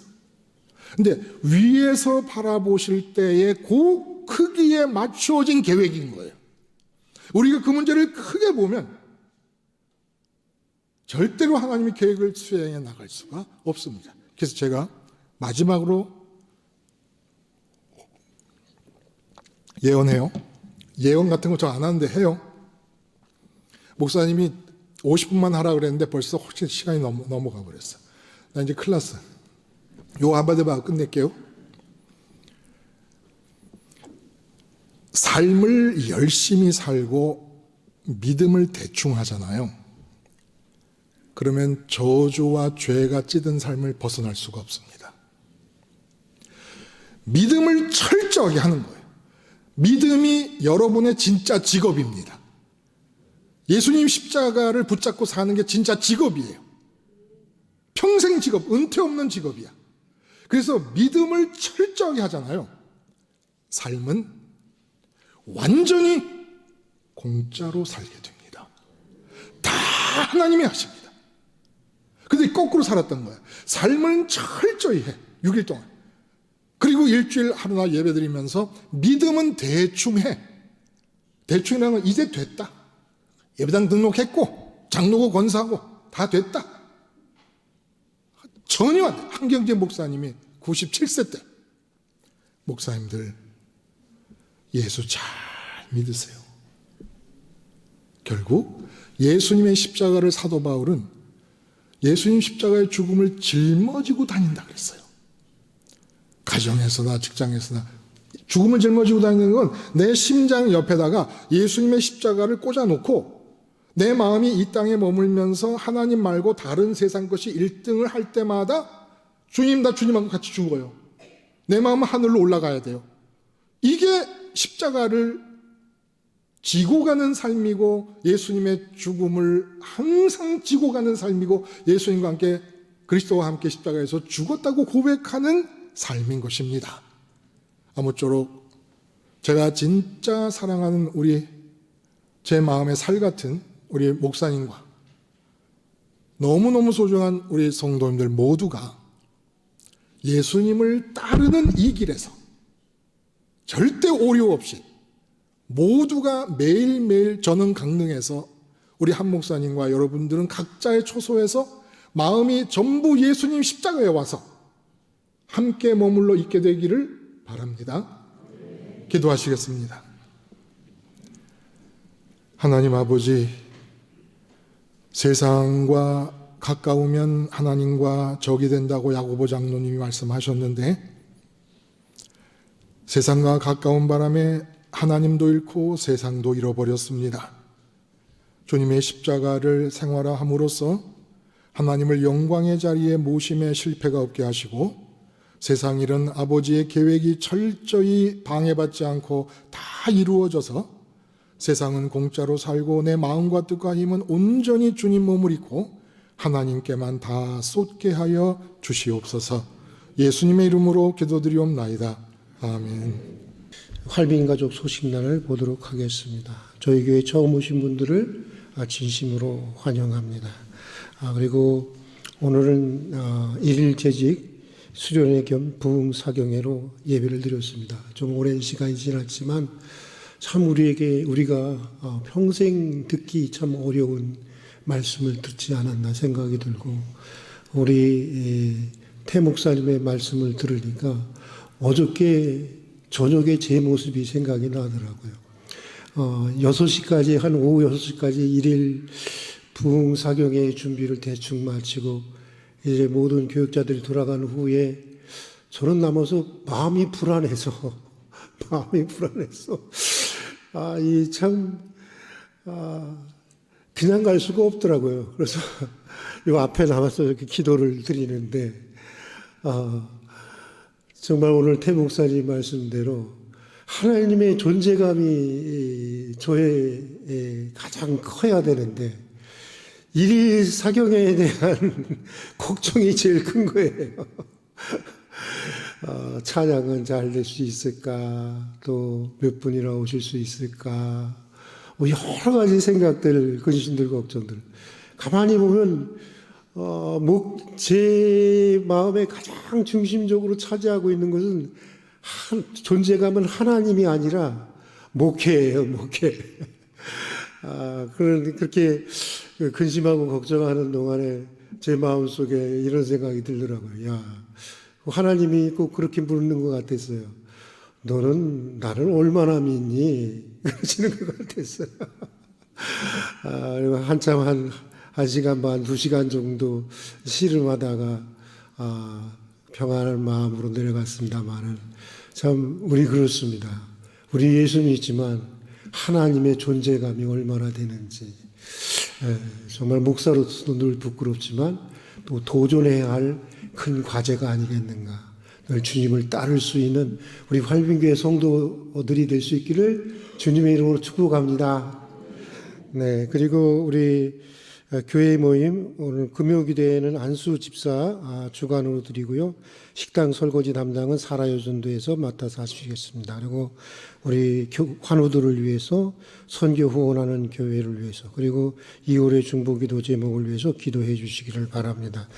[SPEAKER 1] 근데 위에서 바라보실 때의 그 크기에 맞추어진 계획인 거예요. 우리가 그 문제를 크게 보면 절대로 하나님의 계획을 수행해 나갈 수가 없습니다. 그래서 제가 마지막으로 예언해요. 예언 같은 거 저 안 하는데 해요. 목사님이 50분만 하라 그랬는데 벌써 훨씬 시간이 넘어가 버렸어. 나 이제 큰일 났어. 요 아바데바 끝낼게요. 삶을 열심히 살고 믿음을 대충 하잖아요. 그러면 저주와 죄가 찌든 삶을 벗어날 수가 없습니다. 믿음을 철저하게 하는 거예요. 믿음이 여러분의 진짜 직업입니다. 예수님 십자가를 붙잡고 사는 게 진짜 직업이에요. 평생 직업, 은퇴 없는 직업이야. 그래서 믿음을 철저하게 하잖아요. 삶은 완전히 공짜로 살게 됩니다. 다 하나님이 하십니다. 근데 거꾸로 살았던 거야. 삶은 철저히 해. 6일 동안. 그리고 일주일 하루나 예배드리면서 믿음은 대충 해. 대충이라는 건 이제 됐다. 예배당 등록했고 장로고 권사고 다 됐다. 전혀 안 돼. 한경재 목사님이 97세 때 목사님들 예수 잘 믿으세요. 결국 예수님의 십자가를 사도 바울은 예수님 십자가의 죽음을 짊어지고 다닌다 그랬어요. 가정에서나 직장에서나 죽음을 짊어지고 다니는 건 내 심장 옆에다가 예수님의 십자가를 꽂아놓고 내 마음이 이 땅에 머물면서 하나님 말고 다른 세상 것이 1등을 할 때마다 주님, 나 주님하고 같이 죽어요. 내 마음은 하늘로 올라가야 돼요. 이게 십자가를 지고 가는 삶이고 예수님의 죽음을 항상 지고 가는 삶이고 예수님과 함께 그리스도와 함께 십자가에서 죽었다고 고백하는 삶인 것입니다. 아무쪼록 제가 진짜 사랑하는 제 마음의 살 같은 우리 목사님과 너무너무 소중한 우리 성도님들 모두가 예수님을 따르는 이 길에서 절대 오류 없이 모두가 매일매일 저는 강릉에서 우리 한 목사님과 여러분들은 각자의 초소에서 마음이 전부 예수님 십자가에 와서 함께 머물러 있게 되기를 바랍니다. 기도하시겠습니다. 하나님 아버지, 세상과 가까우면 하나님과 적이 된다고 야고보 장로님이 말씀하셨는데 세상과 가까운 바람에 하나님도 잃고 세상도 잃어버렸습니다. 주님의 십자가를 생활함으로써 하나님을 영광의 자리에 모심에 실패가 없게 하시고 세상 일은 아버지의 계획이 철저히 방해받지 않고 다 이루어져서 세상은 공짜로 살고 내 마음과 뜻과 힘은 온전히 주님 몸을 입고 하나님께만 다 쏟게 하여 주시옵소서. 예수님의 이름으로 기도드리옵나이다. 아멘.
[SPEAKER 2] 활빈가족 소식란을 보도록 하겠습니다. 저희 교회 처음 오신 분들을 진심으로 환영합니다. 그리고 오늘은 일일 재직 수련회 겸 부흥사경회로 예배를 드렸습니다. 좀 오랜 시간이 지났지만 참 우리가 평생 듣기 참 어려운 말씀을 듣지 않았나 생각이 들고 우리 태 목사님의 말씀을 들으니까 어저께 저녁에 제 모습이 생각이 나더라고요. 6시까지, 한 오후 6시까지 일일 부흥사경회 준비를 대충 마치고 이제 모든 교육자들이 돌아간 후에 저는 남아서 마음이 불안해서 그냥 갈 수가 없더라고요. 그래서 요 앞에 남아서 이렇게 기도를 드리는데, 정말 오늘 태 목사님 말씀대로 하나님의 존재감이 저의 가장 커야 되는데, 일일 사경회에 대한 걱정이 제일 큰 거예요. 찬양은 잘 될 수 있을까? 또 몇 분이나 오실 수 있을까? 뭐 여러 가지 생각들, 근심들, 걱정들. 가만히 보면, 제 마음의 가장 중심적으로 차지하고 있는 것은 존재감은 하나님이 아니라 목회예요, 목회. 그렇게 근심하고 걱정하는 동안에 제 마음속에 이런 생각이 들더라고요. 야, 하나님이 꼭 그렇게 부르는 것 같았어요. 너는 나를 얼마나 믿니? 그러시는 것 같았어요. 그리고 한참 한 시간 반, 2시간 정도 씨름하다가 평안한 마음으로 내려갔습니다만은 참 우리 그렇습니다. 우리 예수 믿지만 하나님의 존재감이 얼마나 되는지 정말 목사로서도 늘 부끄럽지만 또 도전해야 할 큰 과제가 아니겠는가. 늘 주님을 따를 수 있는 우리 활빈교회 성도들이 될 수 있기를 주님의 이름으로 축복합니다. 네, 그리고 우리 교회 모임 오늘 금요기도회는 안수 집사 주관으로 드리고요. 식당 설거지 담당은 사라요전도에서 맡아서 하시겠습니다. 그리고 우리 환우들을 위해서 선교 후원하는 교회를 위해서 그리고 2월의 중보기도 제목을 위해서 기도해 주시기를 바랍니다.